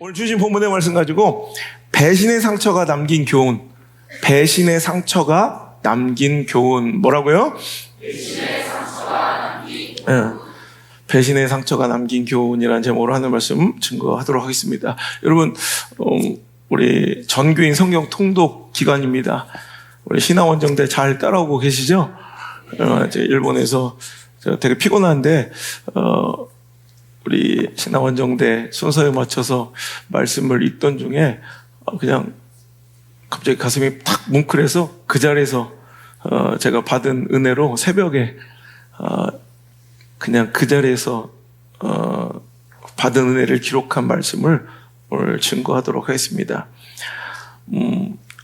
오늘 주신 본문의 말씀 가지고 배신의 상처가 남긴 교훈, 배신의 상처가 남긴 교훈, 뭐라고요? 배신의 상처가 남긴 교훈. 배신의 상처가 남긴 교훈이라는 제목으로 하는 말씀 증거하도록 하겠습니다. 여러분, 우리 전교인 성경 통독 기간입니다. 우리 신화원정대 잘 따라오고 계시죠? 일본에서 되게 피곤한데 우리 신화원정대 순서에 맞춰서 말씀을 읽던 중에 그냥 갑자기 가슴이 탁 뭉클해서 그 자리에서 제가 받은 은혜로 새벽에 그냥 그 자리에서 받은 은혜를 기록한 말씀을 오늘 증거하도록 하겠습니다.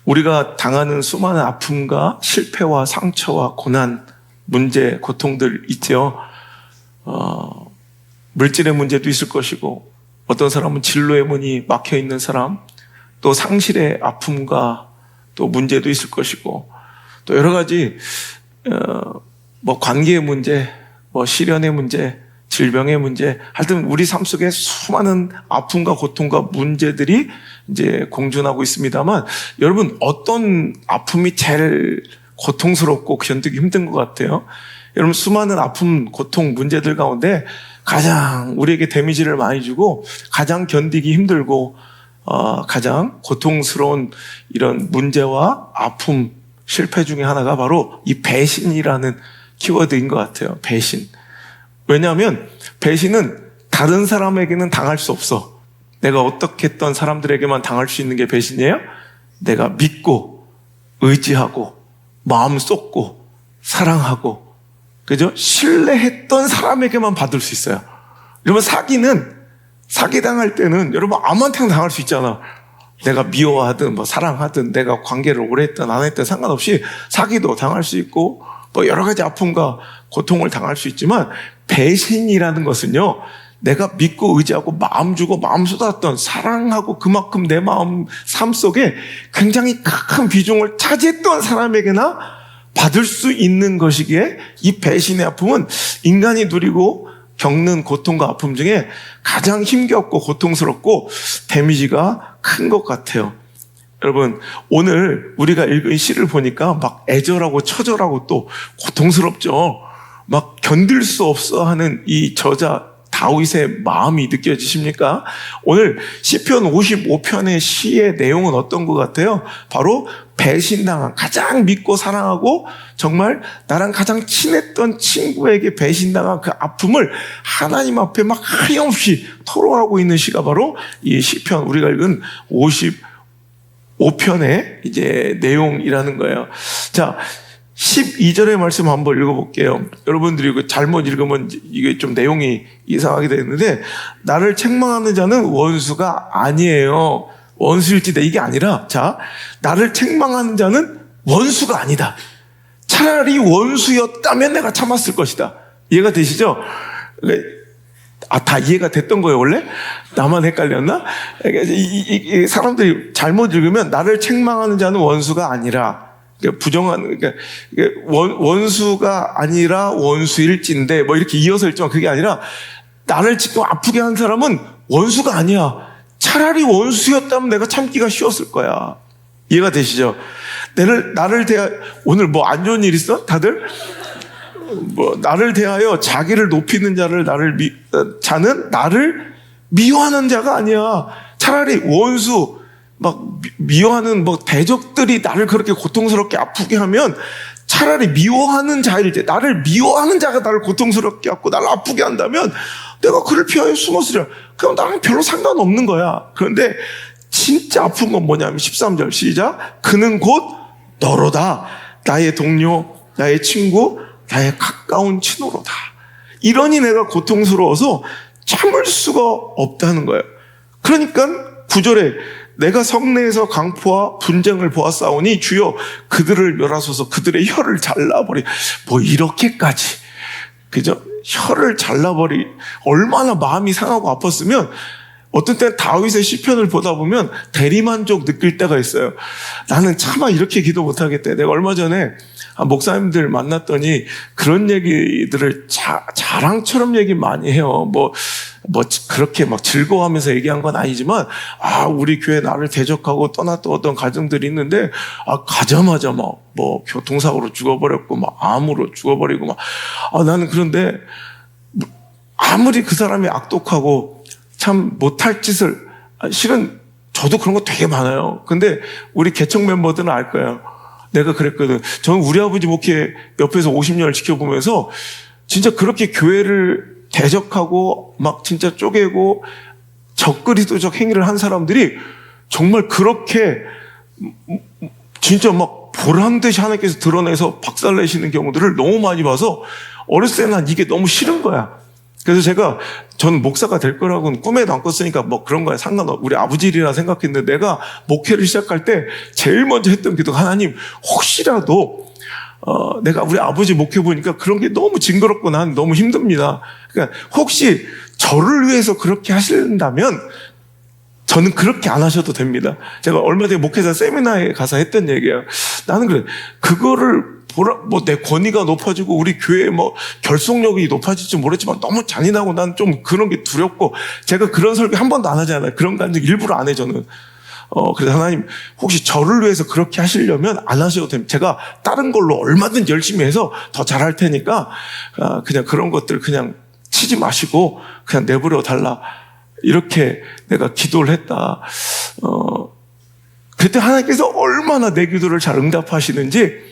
우리가 당하는 수많은 아픔과 실패와 상처와 고난, 문제, 고통들 있죠. 물질의 문제도 있을 것이고, 어떤 사람은 진로의 문이 막혀 있는 사람, 또 상실의 아픔과 또 문제도 있을 것이고, 또 여러 가지 관계의 문제, 시련의 문제, 질병의 문제, 하여튼 우리 삶 속에 수많은 아픔과 고통과 문제들이 이제 공존하고 있습니다만, 여러분 어떤 아픔이 제일 고통스럽고 견디기 힘든 것 같아요? 여러분 수많은 아픔, 고통, 문제들 가운데 가장 우리에게 데미지를 많이 주고 가장 견디기 힘들고 가장 고통스러운 이런 문제와 아픔, 실패 중에 하나가 바로 이 배신이라는 키워드인 것 같아요. 배신. 왜냐하면 배신은 다른 사람에게는 당할 수 없어. 내가 어떻게 했던 사람들에게만 당할 수 있는 게 배신이에요? 내가 믿고 의지하고 마음 쏟고 사랑하고 그죠? 신뢰했던 사람에게만 받을 수 있어요. 여러분 사기당할 때는 여러분 아무한테나 당할 수 있잖아. 내가 미워하든 사랑하든 내가 관계를 오래 했든 안 했든 상관없이 사기도 당할 수 있고 여러 가지 아픔과 고통을 당할 수 있지만 배신이라는 것은요, 내가 믿고 의지하고 마음 주고 마음 쏟았던 사랑하고 그만큼 내 마음 삶 속에 굉장히 큰 비중을 차지했던 사람에게나 받을 수 있는 것이기에 이 배신의 아픔은 인간이 누리고 겪는 고통과 아픔 중에 가장 힘겹고 고통스럽고 데미지가 큰 것 같아요. 여러분, 오늘 우리가 읽은 시를 보니까 막 애절하고 처절하고 또 고통스럽죠. 막 견딜 수 없어 하는 이 저자 다윗의 마음이 느껴지십니까? 오늘 시편 55편의 시의 내용은 어떤 것 같아요? 바로 배신당한, 가장 믿고 사랑하고 정말 나랑 가장 친했던 친구에게 배신당한 그 아픔을 하나님 앞에 막 하염없이 토로하고 있는 시가 바로 이 시편, 우리가 읽은 55편의 이제 내용이라는 거예요. 자, 12절의 말씀 한번 읽어볼게요. 여러분들이 이거 잘못 읽으면 이게 좀 내용이 이상하게 되는데, 나를 책망하는 자는 원수가 아니에요. 원수일지다 이게 아니라, 자, 나를 책망하는 자는 원수가 아니다. 차라리 원수였다면 내가 참았을 것이다. 이해가 되시죠? 다 이해가 됐던 거예요, 원래? 나만 헷갈렸나? 이 사람들이 잘못 읽으면 나를 책망하는 자는 원수가 아니라, 원수가 아니라 원수일진데, 이렇게 이어서 읽지만 그게 아니라, 나를 지금 아프게 한 사람은 원수가 아니야. 차라리 원수였다면 내가 참기가 쉬웠을 거야. 이해가 되시죠? 나를 오늘 안 좋은 일 있어? 다들? 나를 대하여 자기를 높이는 자는 나를 미워하는 자가 아니야. 차라리 원수, 미워하는 대적들이 나를 그렇게 고통스럽게 아프게 하면 차라리 미워하는 자일 때, 나를 미워하는 자가 나를 고통스럽게 하고 나를 아프게 한다면 내가 그를 피하여 숨었으랴. 그럼 나랑 별로 상관없는 거야. 그런데 진짜 아픈 건 뭐냐면 13절 시작. 그는 곧 너로다. 나의 동료, 나의 친구, 나의 가까운 친구로다. 이러니 내가 고통스러워서 참을 수가 없다는 거예요. 그러니까 9절에 내가 성내에서 강포와 분쟁을 보았사오니 주여 그들을 멸하소서. 그들의 혀를 잘라버리. 이렇게까지, 그죠? 혀를 잘라버리. 얼마나 마음이 상하고 아팠으면 어떤 때는 다윗의 시편을 보다 보면 대리만족 느낄 때가 있어요. 나는 차마 이렇게 기도 못하겠대. 내가 얼마 전에 목사님들 만났더니 그런 얘기들을 자랑처럼 얘기 많이 해요. 뭐 그렇게 막 즐거워하면서 얘기한 건 아니지만, 우리 교회 나를 대적하고 떠났던 어떤 가정들이 있는데, 가자마자 뭐 교통사고로 죽어버렸고, 암으로 죽어버리고, 나는 그런데, 아무리 그 사람이 악독하고 참 못할 짓을, 실은 저도 그런 거 되게 많아요. 근데 우리 개척 멤버들은 알 거예요. 내가 그랬거든. 저는 우리 아버지 목회 옆에서 50년을 지켜보면서 진짜 그렇게 교회를 대적하고 막 진짜 쪼개고 적그리스도적 행위를 한 사람들이 정말 그렇게 진짜 막 보란듯이 하나님께서 드러내서 박살내시는 경우들을 너무 많이 봐서 어렸을 때 난 이게 너무 싫은 거야. 그래서 저는 목사가 될 거라고는 꿈에도 안 꿨으니까 뭐 그런 거야 상관없어. 우리 아버지 일이라 생각했는데, 내가 목회를 시작할 때 제일 먼저 했던 기도가, 하나님 혹시라도 내가 우리 아버지 목회 보니까 그런 게 너무 징그럽고 난 너무 힘듭니다. 그러니까 혹시 저를 위해서 그렇게 하신다면 저는 그렇게 안 하셔도 됩니다. 제가 얼마 전에 목회자 세미나에 가서 했던 얘기예요. 나는 그래, 그거를 내 권위가 높아지고 우리 교회의 결속력이 높아질지 모르겠지만 너무 잔인하고 난 좀 그런 게 두렵고, 제가 그런 설교 한 번도 안 하잖아요. 그런 간증 일부러 안 해, 저는. 그래서 하나님, 혹시 저를 위해서 그렇게 하시려면 안 하셔도 됩니다. 제가 다른 걸로 얼마든지 열심히 해서 더 잘할 테니까, 그냥 그런 것들 그냥 치지 마시고 그냥 내버려 달라. 이렇게 내가 기도를 했다. 그때 하나님께서 얼마나 내 기도를 잘 응답하시는지,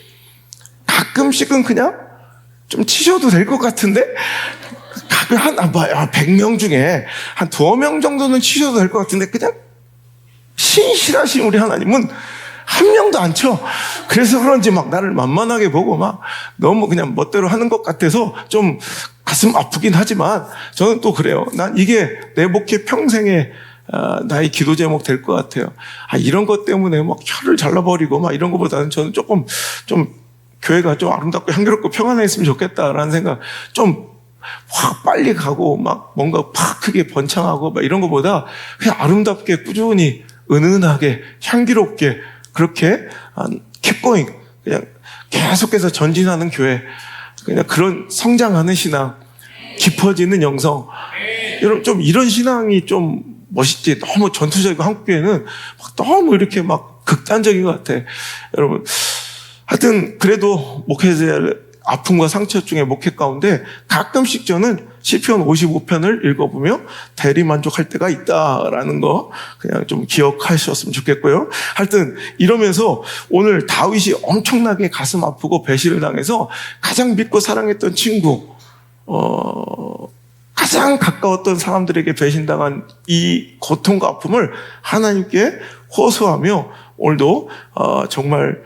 가끔씩은 그냥 좀 치셔도 될 것 같은데, 가끔 100명 중에 한 2명 정도는 치셔도 될 것 같은데, 그냥 신실하신 우리 하나님은 한 명도 안 쳐. 그래서 그런지 나를 만만하게 보고 너무 그냥 멋대로 하는 것 같아서 좀 가슴 아프긴 하지만, 저는 또 그래요. 난 이게 내 목회 평생에 나의 기도 제목 될 것 같아요. 이런 것 때문에 혀를 잘라버리고 이런 것보다는 저는 조금 교회가 좀 아름답고 향기롭고 평안했으면 좋겠다라는 생각, 좀 확 빨리 가고 뭔가 팍 크게 번창하고 이런 것보다 그냥 아름답게 꾸준히 은은하게 향기롭게 그렇게 keep going, 그냥 계속해서 전진하는 교회, 그냥 그런 성장하는 신앙, 깊어지는 영성. 여러분, 좀 이런 신앙이 좀 멋있지. 너무 전투적이고 한국교회는 너무 이렇게 극단적인 것 같아. 여러분, 하여튼 그래도 목회자의 아픔과 상처 중에 목회 가운데 가끔씩 저는 시편 55편을 읽어보며 대리만족할 때가 있다라는 거 그냥 좀 기억하셨으면 좋겠고요. 하여튼 이러면서 오늘 다윗이 엄청나게 가슴 아프고 배신을 당해서 가장 믿고 사랑했던 친구, 가장 가까웠던 사람들에게 배신당한 이 고통과 아픔을 하나님께 호소하며 오늘도 정말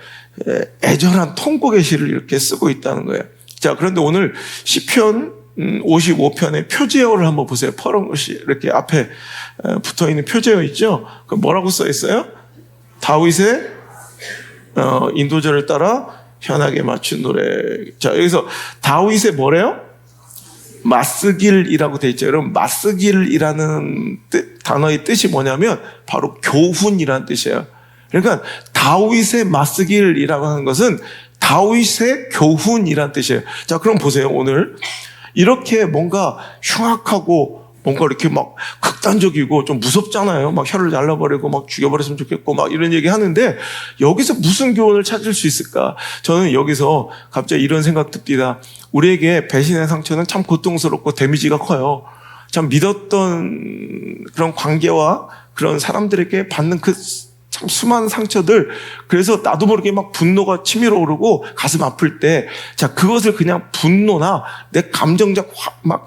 애절한 통곡의 시를 이렇게 쓰고 있다는 거예요. 자, 그런데 오늘 시편 55편의 표제어를 한번 보세요. 퍼런 것이 이렇게 앞에 붙어있는 표제어 있죠? 그 뭐라고 써 있어요? 다윗의 인도절을 따라 현악에 맞춘 노래. 자, 여기서 다윗의 뭐래요? 맞쓰길이라고 돼 있죠. 여러분, 맞쓰길이라는 단어의 뜻이 뭐냐면 바로 교훈이라는 뜻이에요. 그러니까 다윗의 맞쓰길이라고 하는 것은 다윗의 교훈이라는 뜻이에요. 자, 그럼 보세요. 오늘 이렇게 뭔가 흉악하고 뭔가 이렇게 극단적이고 좀 무섭잖아요. 혀를 잘라버리고 죽여버렸으면 좋겠고 이런 얘기 하는데, 여기서 무슨 교훈을 찾을 수 있을까? 저는 여기서 갑자기 이런 생각 듭니다. 우리에게 배신의 상처는 참 고통스럽고 데미지가 커요. 참 믿었던 그런 관계와 그런 사람들에게 받는 참 수많은 상처들, 그래서 나도 모르게 분노가 치밀어 오르고 가슴 아플 때, 자, 그것을 그냥 분노나 내 감정적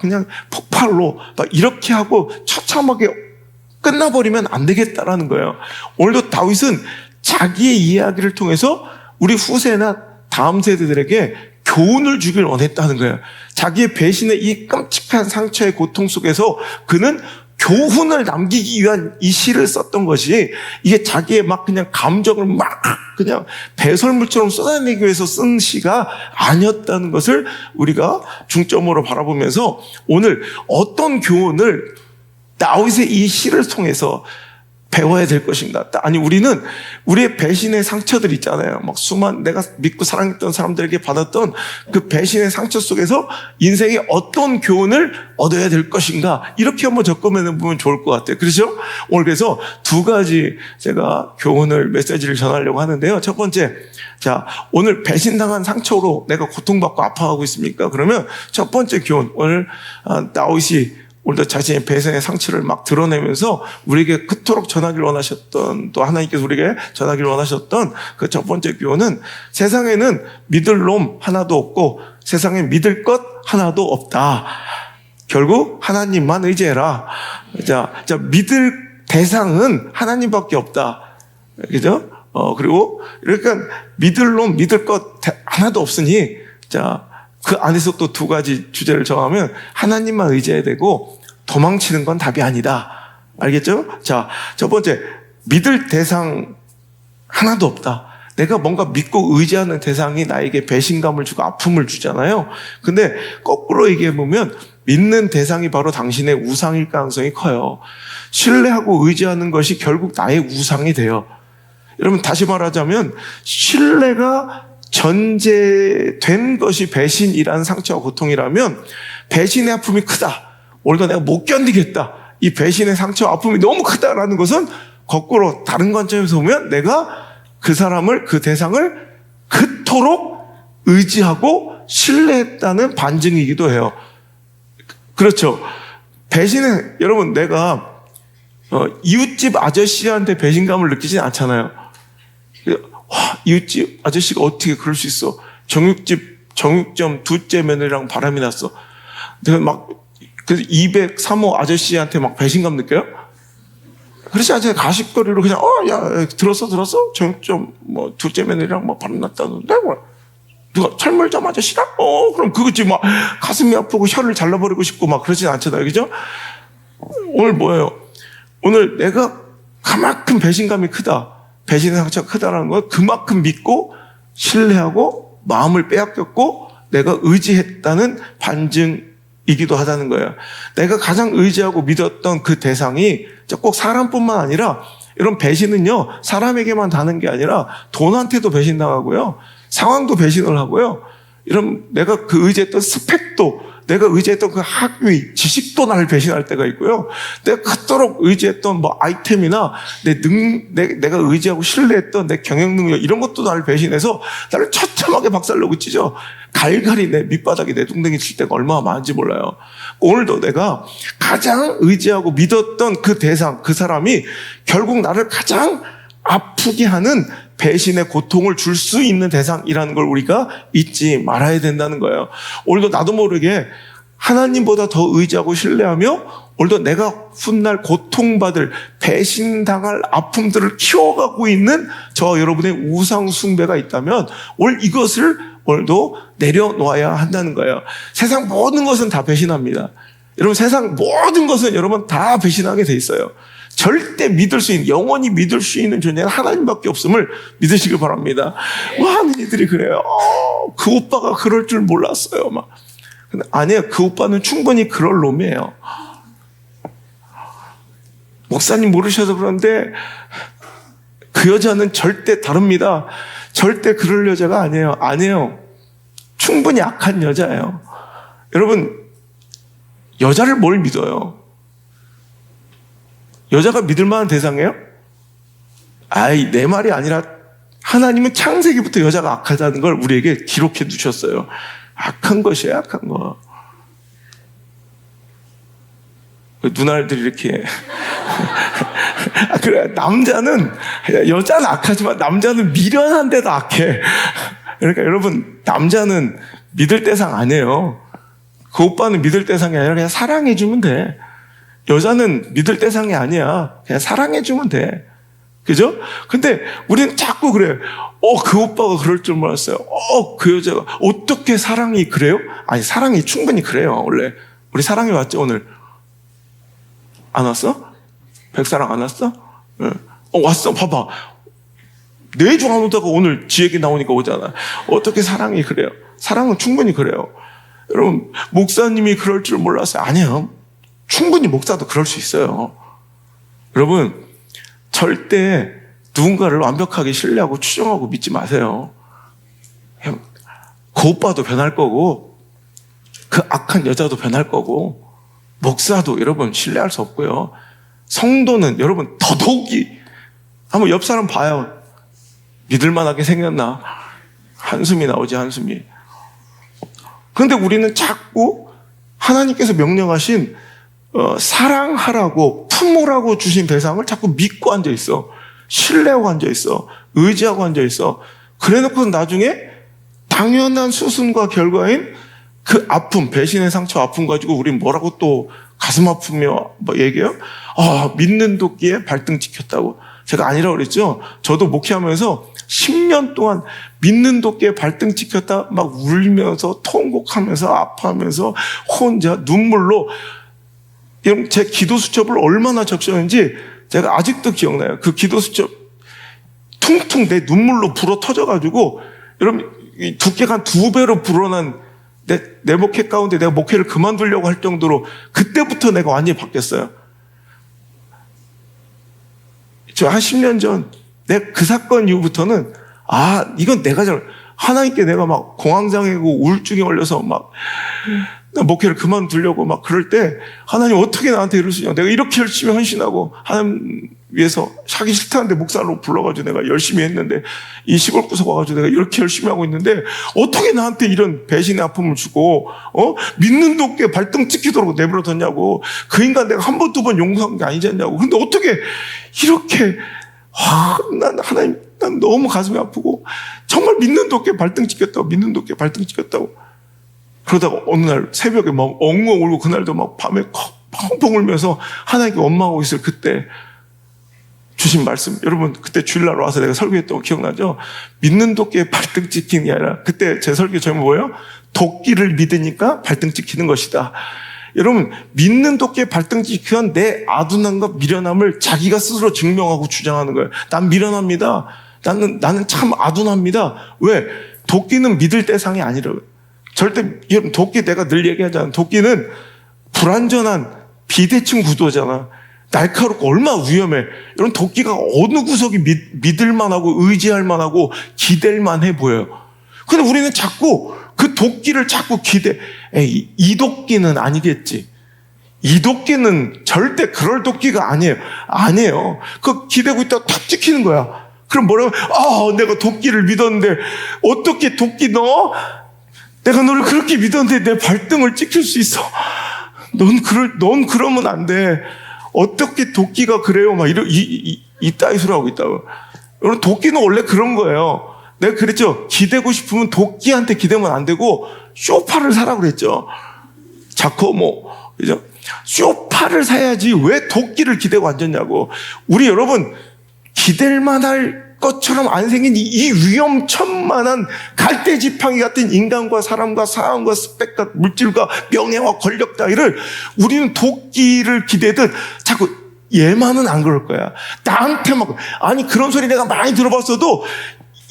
그냥 폭발로 이렇게 하고 처참하게 끝나버리면 안 되겠다라는 거예요. 오늘도 다윗은 자기의 이야기를 통해서 우리 후세나 다음 세대들에게 교훈을 주길 원했다는 거예요. 자기의 배신의 이 끔찍한 상처의 고통 속에서 그는 교훈을 남기기 위한 이 시를 썼던 것이, 이게 자기의 그냥 감정을 그냥 배설물처럼 쏟아내기 위해서 쓴 시가 아니었다는 것을 우리가 중점으로 바라보면서 오늘 어떤 교훈을 다윗의 이 시를 통해서 배워야 될 것인가? 아니, 우리는 우리의 배신의 상처들 있잖아요. 막 내가 믿고 사랑했던 사람들에게 받았던 그 배신의 상처 속에서 인생에 어떤 교훈을 얻어야 될 것인가? 이렇게 한번 접근해 보면 좋을 것 같아요. 그렇죠? 오늘 그래서 두 가지 제가 교훈을, 메시지를 전하려고 하는데요. 첫 번째, 자, 오늘 배신당한 상처로 내가 고통받고 아파하고 있습니까? 그러면 첫 번째 교훈, 오늘 다윗이 오늘도 자신의 배신의 상처를 막 드러내면서 우리에게 그토록 전하기를 원하셨던, 또 하나님께서 우리에게 전하기를 원하셨던 그 첫 번째 교훈은, 세상에는 믿을 놈 하나도 없고 세상에 믿을 것 하나도 없다. 결국 하나님만 의지해라. 자, 믿을 대상은 하나님밖에 없다. 그죠? 그리고 그러니까 믿을 놈, 믿을 것 하나도 없으니, 자, 그 안에서 또 두 가지 주제를 정하면 하나님만 의지해야 되고 도망치는 건 답이 아니다. 알겠죠? 자, 첫 번째, 믿을 대상 하나도 없다. 내가 뭔가 믿고 의지하는 대상이 나에게 배신감을 주고 아픔을 주잖아요. 근데 거꾸로 얘기해보면 믿는 대상이 바로 당신의 우상일 가능성이 커요. 신뢰하고 의지하는 것이 결국 나의 우상이 돼요. 여러분, 다시 말하자면 신뢰가 전제된 것이 배신이라는 상처와 고통이라면 배신의 아픔이 크다. 오히려 내가 못 견디겠다. 이 배신의 상처와 아픔이 너무 크다라는 것은 거꾸로 다른 관점에서 보면 내가 그 사람을, 그 대상을 그토록 의지하고 신뢰했다는 반증이기도 해요. 그렇죠. 배신은, 여러분, 내가 이웃집 아저씨한테 배신감을 느끼진 않잖아요. 와, 이웃집 아저씨가 어떻게 그럴 수 있어? 정육점 둘째 며느리랑 바람이 났어. 내가 막, 그 203호 아저씨한테 막 배신감 느껴요? 그렇지 않잖아요. 가십거리로 그냥, 야, 들었어? 정육점 둘째 며느리랑 막 바람 났다는데, 누가 철물점 아저씨랑? 그럼 그거지. 막 가슴이 아프고 혀를 잘라버리고 싶고 막 그러진 않잖아요. 그죠? 오늘 뭐예요? 오늘 내가 그만큼 배신감이 크다. 배신의 상처가 크다라는 건 그만큼 믿고 신뢰하고 마음을 빼앗겼고 내가 의지했다는 반증이기도 하다는 거예요. 내가 가장 의지하고 믿었던 그 대상이 꼭 사람뿐만 아니라, 이런 배신은요, 사람에게만 다는 게 아니라 돈한테도 배신당하고요, 상황도 배신을 하고요, 이런 내가 그 의지했던 스펙도, 내가 의지했던 그 학위, 지식도 나를 배신할 때가 있고요. 내가 그토록 의지했던 아이템이나 내가 의지하고 신뢰했던 내 경영 능력, 이런 것도 나를 배신해서 나를 처참하게 박살내고 찢어. 갈갈이 내 밑바닥에 내 둥댕이 칠 때가 얼마나 많은지 몰라요. 오늘도 내가 가장 의지하고 믿었던 그 대상, 그 사람이 결국 나를 가장 아프게 하는 배신의 고통을 줄 수 있는 대상이라는 걸 우리가 잊지 말아야 된다는 거예요. 오늘도 나도 모르게 하나님보다 더 의지하고 신뢰하며 오늘도 내가 훗날 고통받을, 배신당할 아픔들을 키워가고 있는 저 여러분의 우상 숭배가 있다면 오늘 이것을 오늘도 내려놓아야 한다는 거예요. 세상 모든 것은 다 배신합니다. 여러분, 세상 모든 것은 여러분 다 배신하게 돼 있어요. 절대 믿을 수 있는, 영원히 믿을 수 있는 존재는 하나님밖에 없음을 믿으시길 바랍니다. 많은 이들이 그래요. 그 오빠가 그럴 줄 몰랐어요. 막. 근데 아니에요. 그 오빠는 충분히 그럴 놈이에요. 목사님 모르셔서 그런데 그 여자는 절대 다릅니다. 절대 그럴 여자가 아니에요. 아니에요. 충분히 악한 여자예요. 여러분, 여자를 뭘 믿어요? 여자가 믿을 만한 대상이에요? 내 말이 아니라 하나님은 창세기부터 여자가 악하다는 걸 우리에게 기록해 두셨어요. 악한 것이에요, 악한 거. 누나들이 이렇게. 그래, 여자는 악하지만 남자는 미련한데도 악해. 그러니까 여러분, 남자는 믿을 대상 아니에요. 그 오빠는 믿을 대상이 아니라 그냥 사랑해주면 돼. 여자는 믿을 대상이 아니야. 그냥 사랑해주면 돼. 그죠? 근데 우리는 자꾸 그래요. 그 오빠가 그럴 줄 몰랐어요. 그 여자가. 어떻게 사랑이 그래요? 아니, 사랑이 충분히 그래요, 원래. 우리 사랑이 왔죠, 오늘? 안 왔어? 백사랑 안 왔어? 응. 왔어. 봐봐. 4주 안 오다가 오늘 지 얘기 나오니까 오잖아. 어떻게 사랑이 그래요? 사랑은 충분히 그래요. 여러분, 목사님이 그럴 줄 몰랐어요. 아니에요. 충분히 목사도 그럴 수 있어요. 여러분, 절대 누군가를 완벽하게 신뢰하고 추정하고 믿지 마세요. 그 오빠도 변할 거고, 그 악한 여자도 변할 거고, 목사도 여러분 신뢰할 수 없고요. 성도는 여러분 더더욱이, 한번 옆 사람 봐요. 믿을만하게 생겼나? 한숨이 나오지, 한숨이. 그런데 우리는 자꾸 하나님께서 명령하신 사랑하라고 품으라고 주신 대상을 자꾸 믿고 앉아있어. 신뢰하고 앉아있어. 의지하고 앉아있어. 그래놓고 나중에 당연한 수순과 결과인 그 아픔, 배신의 상처 아픔 가지고 우린 뭐라고 또 가슴 아프며 뭐 얘기해요? 믿는 도끼에 발등 찍혔다고. 제가 아니라고 그랬죠? 저도 목회하면서 10년 동안 믿는 도끼에 발등 찍혔다 막 울면서 통곡하면서 아파하면서 혼자 눈물로, 여러분 제 기도 수첩을 얼마나 적셨는지 제가 아직도 기억나요. 그 기도 수첩 퉁퉁 내 눈물로 불어 터져가지고, 여러분 이 두께가 한 2배로 불어난 내 목회 가운데 내가 목회를 그만두려고 할 정도로 그때부터 내가 완전히 바뀌었어요. 저 한 10년 전 내가 그 사건 이후부터는 이건 내가 하나님께 내가 막 공황장애고 우울증에 걸려서 막 목회를 그만두려고 막 그럴 때 하나님 어떻게 나한테 이럴 수 있냐. 내가 이렇게 열심히 헌신하고 하나님 위해서 하기 싫다는데 목사로 불러가지고 내가 열심히 했는데 이 시골 구석 와가지고 내가 이렇게 열심히 하고 있는데 어떻게 나한테 이런 배신의 아픔을 주고 믿는 도끼에 발등 찍히도록 내버려뒀냐고. 그 인간 내가 한 번, 2번 용서한 게 아니지 않냐고. 근데 어떻게 이렇게 난 너무 가슴이 아프고 정말 믿는 도끼에 발등 찍혔다고. 믿는 도끼에 발등 찍혔다고. 그러다가 어느 날 새벽에 막 엉엉 울고, 그날도 막 밤에 펑펑 울면서 하나님께 원망하고 있을 그때 주신 말씀, 여러분 그때 주일날 와서 내가 설교했던 거 기억나죠? 믿는 도끼에 발등 찍히는 게 아니라, 그때 제 설교 제목이 뭐예요? 도끼를 믿으니까 발등 찍히는 것이다. 여러분, 믿는 도끼에 발등 찍힌 내 아둔함과 미련함을 자기가 스스로 증명하고 주장하는 거예요. 난 미련합니다. 나는 참 아둔합니다. 왜? 도끼는 믿을 대상이 아니라고요. 절대, 여러분, 도끼 내가 늘 얘기하잖아. 도끼는 불완전한 비대칭 구도잖아. 날카롭고 얼마나 위험해. 여러분, 도끼가 어느 구석이 믿을 만하고 의지할 만하고 기댈 만해 보여요. 근데 우리는 자꾸 그 도끼를 자꾸 이 도끼는 아니겠지. 이 도끼는 절대 그럴 도끼가 아니에요. 아니에요. 그 기대고 있다가 탁 찍히는 거야. 그럼 뭐라고? 내가 도끼를 믿었는데 어떻게 도끼 너? 내가 너를 그렇게 믿었는데 내 발등을 찍힐 수 있어. 넌 그러면 안 돼. 어떻게 도끼가 그래요? 막 이따위 소리 하고 있다고. 여러분, 도끼는 원래 그런 거예요. 내가 그랬죠. 기대고 싶으면 도끼한테 기대면 안 되고, 쇼파를 사라고 그랬죠. 그죠? 쇼파를 사야지 왜 도끼를 기대고 앉았냐고. 우리 여러분, 기댈 만할 것처럼 안 생긴 이 위험천만한 갈대 지팡이 같은 인간과 사람과 상황과 스펙과 물질과 명예와 권력 따위를 우리는 도끼를 기대듯 자꾸 얘만은 안 그럴 거야. 나한테만. 아니, 그런 소리 내가 많이 들어봤어도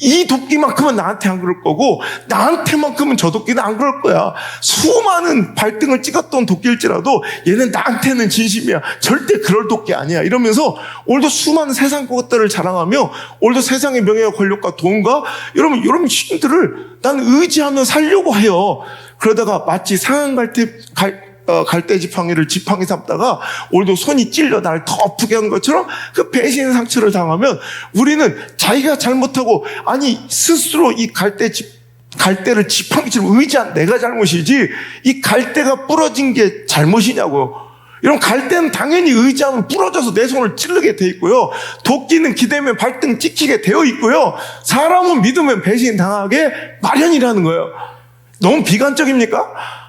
이 도끼만큼은 나한테 안 그럴 거고 나한테만큼은 저 도끼는 안 그럴 거야. 수많은 발등을 찍었던 도끼일지라도 얘는 나한테는 진심이야. 절대 그럴 도끼 아니야. 이러면서 오늘도 수많은 세상 것들을 자랑하며 오늘도 세상의 명예와 권력과 돈과 여러분 신들을 난 의지하며 살려고 해요. 그러다가 마치 상한 갈대 지팡이를 지팡이 삼다가 오늘도 손이 찔려 나를 더 아프게 하는 것처럼 그 배신의 상처를 당하면 우리는 자기가 잘못하고 스스로 이 갈대를 지팡이처럼 의지한 내가 잘못이지 이 갈대가 부러진 게 잘못이냐고요. 이런 갈대는 당연히 의지하면 부러져서 내 손을 찌르게 돼 있고요. 도끼는 기대면 발등 찍히게 되어 있고요. 사람은 믿으면 배신 당하게 마련이라는 거예요. 너무 비관적입니까?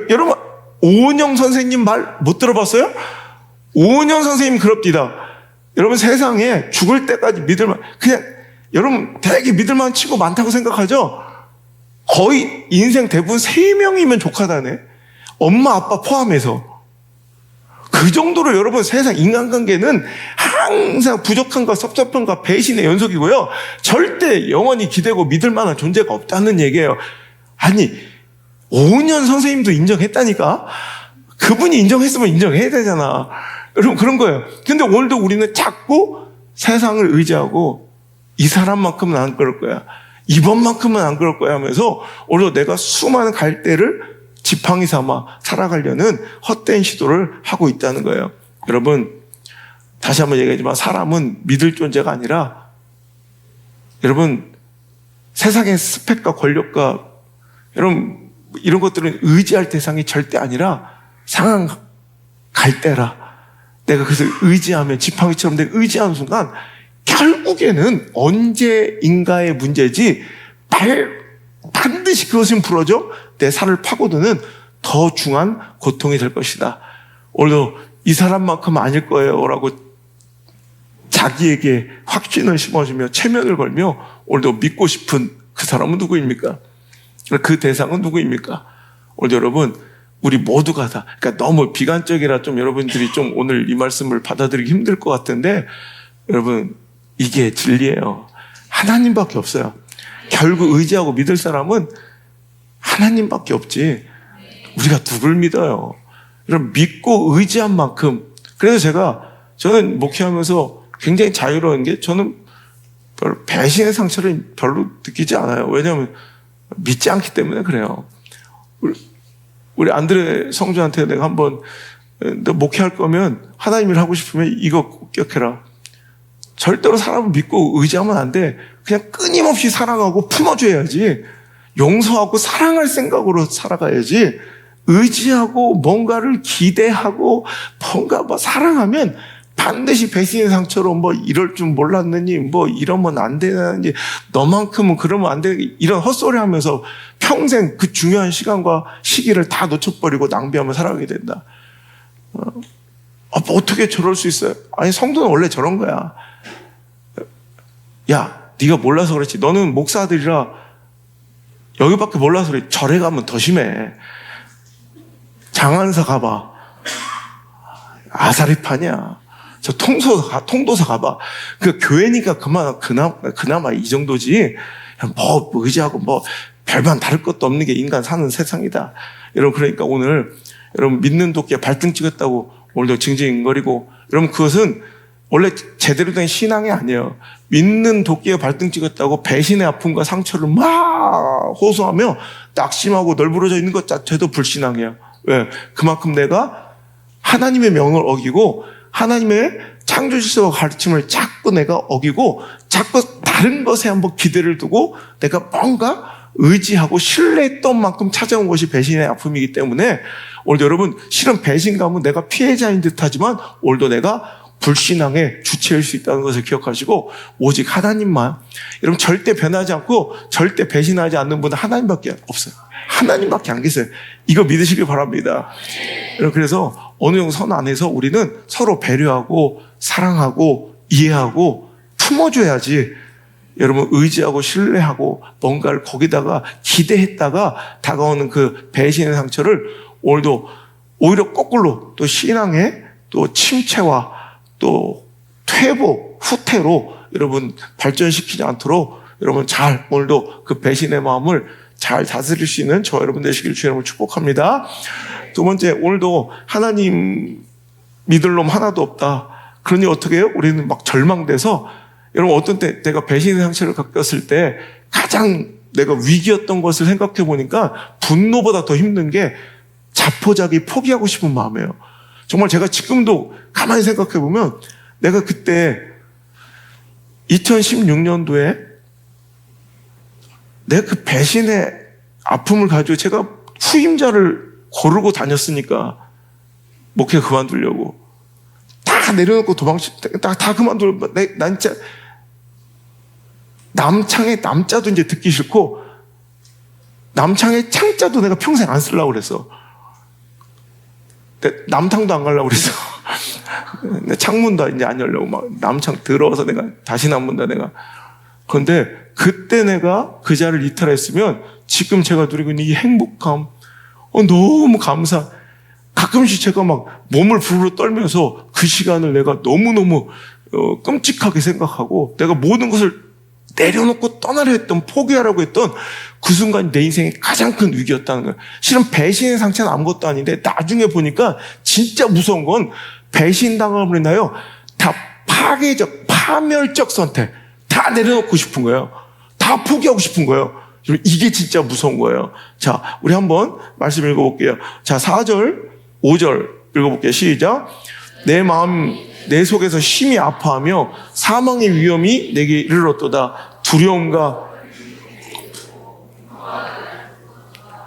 여러분, 오은영 선생님 말 못 들어봤어요? 오은영 선생님 그럽디다. 여러분, 세상에 죽을 때까지 여러분 되게 믿을만한 친구 많다고 생각하죠? 거의 인생 대부분 3명이면 족하다네. 엄마, 아빠 포함해서. 그 정도로 여러분 세상 인간관계는 항상 부족함과 섭섭함과 배신의 연속이고요. 절대 영원히 기대고 믿을 만한 존재가 없다는 얘기예요. 오은영 선생님도 인정했다니까. 그분이 인정했으면 인정해야 되잖아. 여러분, 그런 거예요. 근데 오늘도 우리는 자꾸 세상을 의지하고 이 사람만큼은 안 그럴 거야, 이번만큼은 안 그럴 거야 하면서 오히려 내가 수많은 갈대를 지팡이 삼아 살아가려는 헛된 시도를 하고 있다는 거예요. 여러분, 다시 한번 얘기하지만 사람은 믿을 존재가 아니라, 여러분, 세상의 스펙과 권력과 여러분 이런 것들은 의지할 대상이 절대 아니라 상한 갈대라. 내가 그래서 의지하면, 지팡이처럼 내가 의지하는 순간 결국에는 언제인가의 문제지 반드시 그것은 풀어져 내 살을 파고드는 더 중한 고통이 될 것이다. 오늘도 이 사람만큼은 아닐 거예요 라고 자기에게 확신을 심어주며 체면을 걸며 오늘도 믿고 싶은 그 사람은 누구입니까? 그 대상은 누구입니까? 오늘 여러분, 우리 모두가 다, 그러니까 너무 비관적이라 좀 여러분들이 좀 오늘 이 말씀을 받아들이기 힘들 것 같은데, 여러분, 이게 진리예요. 하나님밖에 없어요. 결국 의지하고 믿을 사람은 하나님밖에 없지 우리가 누굴 믿어요? 여러분, 믿고 의지한 만큼. 그래서 저는 목회하면서 굉장히 자유로운 게, 저는 별로 배신의 상처를 별로 느끼지 않아요. 왜냐하면 믿지 않기 때문에 그래요. 우리 안드레 성주한테 내가 한번, 너 목회할 거면 하나님 일 하고 싶으면 이거 꼭 기억해라. 절대로 사람을 믿고 의지하면 안 돼. 그냥 끊임없이 사랑하고 품어줘야지. 용서하고 사랑할 생각으로 살아가야지. 의지하고 뭔가를 기대하고 뭔가 사랑하면 반드시 배신의 상처로 이럴 줄 몰랐느니, 이러면 안 되느니, 너만큼은 그러면 안 돼, 이런 헛소리 하면서 평생 그 중요한 시간과 시기를 다 놓쳐버리고 낭비하며 살아가게 된다. 어떻게 저럴 수 있어요? 아니, 성도는 원래 저런 거야. 야, 네가 몰라서 그렇지. 너는 목사들이라 여기밖에 몰라서 그래. 절에 가면 더 심해. 장안사 가봐. 아사리판이야. 저 통도사 가봐. 그 교회니까 그나마 이 정도지. 의지하고 별반 다를 것도 없는 게 인간 사는 세상이다. 여러분, 그러니까 오늘 여러분 믿는 도끼에 발등 찍었다고 오늘도 징징거리고, 여러분 그것은 원래 제대로 된 신앙이 아니에요. 믿는 도끼에 발등 찍었다고 배신의 아픔과 상처를 막 호소하며 낙심하고 널브러져 있는 것 자체도 불신앙이에요. 왜? 그만큼 내가 하나님의 명을 어기고 하나님의 창조 질서와 가르침을 자꾸 내가 어기고 자꾸 다른 것에 한번 기대를 두고 내가 뭔가 의지하고 신뢰했던 만큼 찾아온 것이 배신의 아픔이기 때문에, 오늘도 여러분, 실은 배신감은 내가 피해자인 듯하지만 오늘도 내가 불신앙의 주체일 수 있다는 것을 기억하시고, 오직 하나님만, 여러분 절대 변하지 않고 절대 배신하지 않는 분은 하나님밖에 없어요. 하나님밖에 안 계세요. 이거 믿으시길 바랍니다. 여러분, 그래서 어느 정도 선 안에서 우리는 서로 배려하고 사랑하고 이해하고 품어줘야지, 여러분 의지하고 신뢰하고 뭔가를 거기다가 기대했다가 다가오는 그 배신의 상처를 오늘도 오히려 거꾸로 또 신앙의 또 침체와 또 퇴보, 후퇴로 여러분 발전시키지 않도록 여러분 잘 오늘도 그 배신의 마음을 잘 다스릴 수 있는 저 여러분 되시길 주의 이름으로 축복합니다. 두 번째, 오늘도 하나님 믿을 놈 하나도 없다. 그러니 어떻게 해요? 우리는 막 절망돼서, 여러분 어떤 때 내가 배신의 상처를 겪었을 때 가장 내가 위기였던 것을 생각해 보니까 분노보다 더 힘든 게 자포자기 포기하고 싶은 마음이에요. 정말 제가 지금도 가만히 생각해 보면 내가 그때 2016년도에 내가 그 배신의 아픔을 가지고 제가 후임자를 고르고 다녔으니까 목회 그만두려고 다 내려놓고 다 그만두려고. 난 진짜 남창의 남자도 이제 듣기 싫고 남창의 창자도 내가 평생 안 쓰려고 그랬어. 남탕도 안 가려고 그랬어. 내 창문도 이제 안 열려고 막 남창 들어와서 내가 다시는 안 문다 내가. 그런데 그때 내가 그 자리를 이탈했으면 지금 제가 누리고 있는 이 행복감, 너무 감사. 가끔씩 제가 막 몸을 부르르 떨면서 그 시간을 내가 너무너무 끔찍하게 생각하고 내가 모든 것을 내려놓고 떠나려 했던, 포기하라고 했던 그 순간이 내 인생의 가장 큰 위기였다는 거예요. 실은 배신의 상처는 아무것도 아닌데 나중에 보니까 진짜 무서운 건 배신당함으로 인하여 다 파괴적, 파멸적 선택, 다 내려놓고 싶은 거예요. 다 포기하고 싶은 거예요. 이게 진짜 무서운 거예요. 자, 우리 한번 말씀 읽어볼게요. 자, 4절, 5절 읽어볼게요. 시작. 내 마음, 내 속에서 심히 아파하며 사망의 위험이 내게 이르렀도다. 두려움과.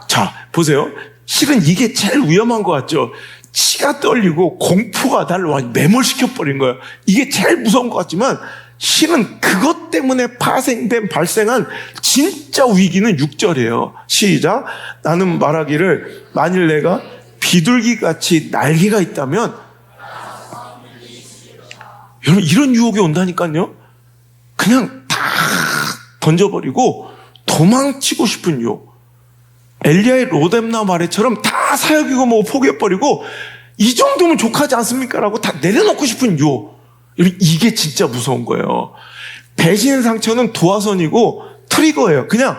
자, 보세요. 실은 이게 제일 위험한 것 같죠? 치가 떨리고 공포가 나를 완전히 매몰시켜버린 거예요. 이게 제일 무서운 것 같지만 실은 그것 때문에 발생한 진짜 위기는 6절이에요. 시작. 나는 말하기를 만일 내가 비둘기같이 날개가 있다면, 여러분 이런 유혹이 온다니까요. 그냥 다 던져버리고 도망치고 싶은 유혹. 엘리야의 로뎀나 말에처럼 다 사역이고 뭐 포기해버리고 이 정도면 족하지 않습니까? 라고 다 내려놓고 싶은 유혹. 이게 진짜 무서운 거예요. 배신 상처는 도화선이고 트리거예요. 그냥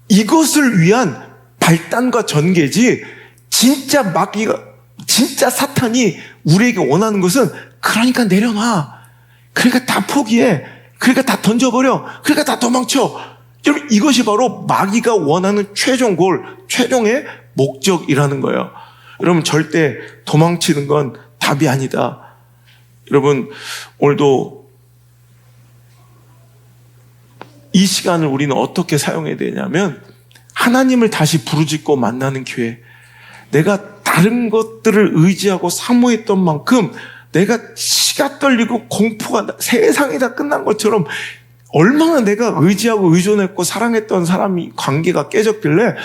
이것을 위한 발단과 전개지, 진짜 마귀가, 진짜 사탄이 우리에게 원하는 것은 그러니까 내려놔. 그러니까 다 포기해. 그러니까 다 던져버려. 그러니까 다 도망쳐. 여러분, 이것이 바로 마귀가 원하는 최종 골, 최종의 목적이라는 거예요. 여러분, 절대 도망치는 건 답이 아니다. 여러분, 오늘도 이 시간을 우리는 어떻게 사용해야 되냐면, 하나님을 다시 부르짖고 만나는 기회. 내가 다른 것들을 의지하고 사모했던 만큼 내가 치가 떨리고 공포가 세상이 다 끝난 것처럼 얼마나 내가 의지하고 의존했고 사랑했던 사람이 관계가 깨졌길래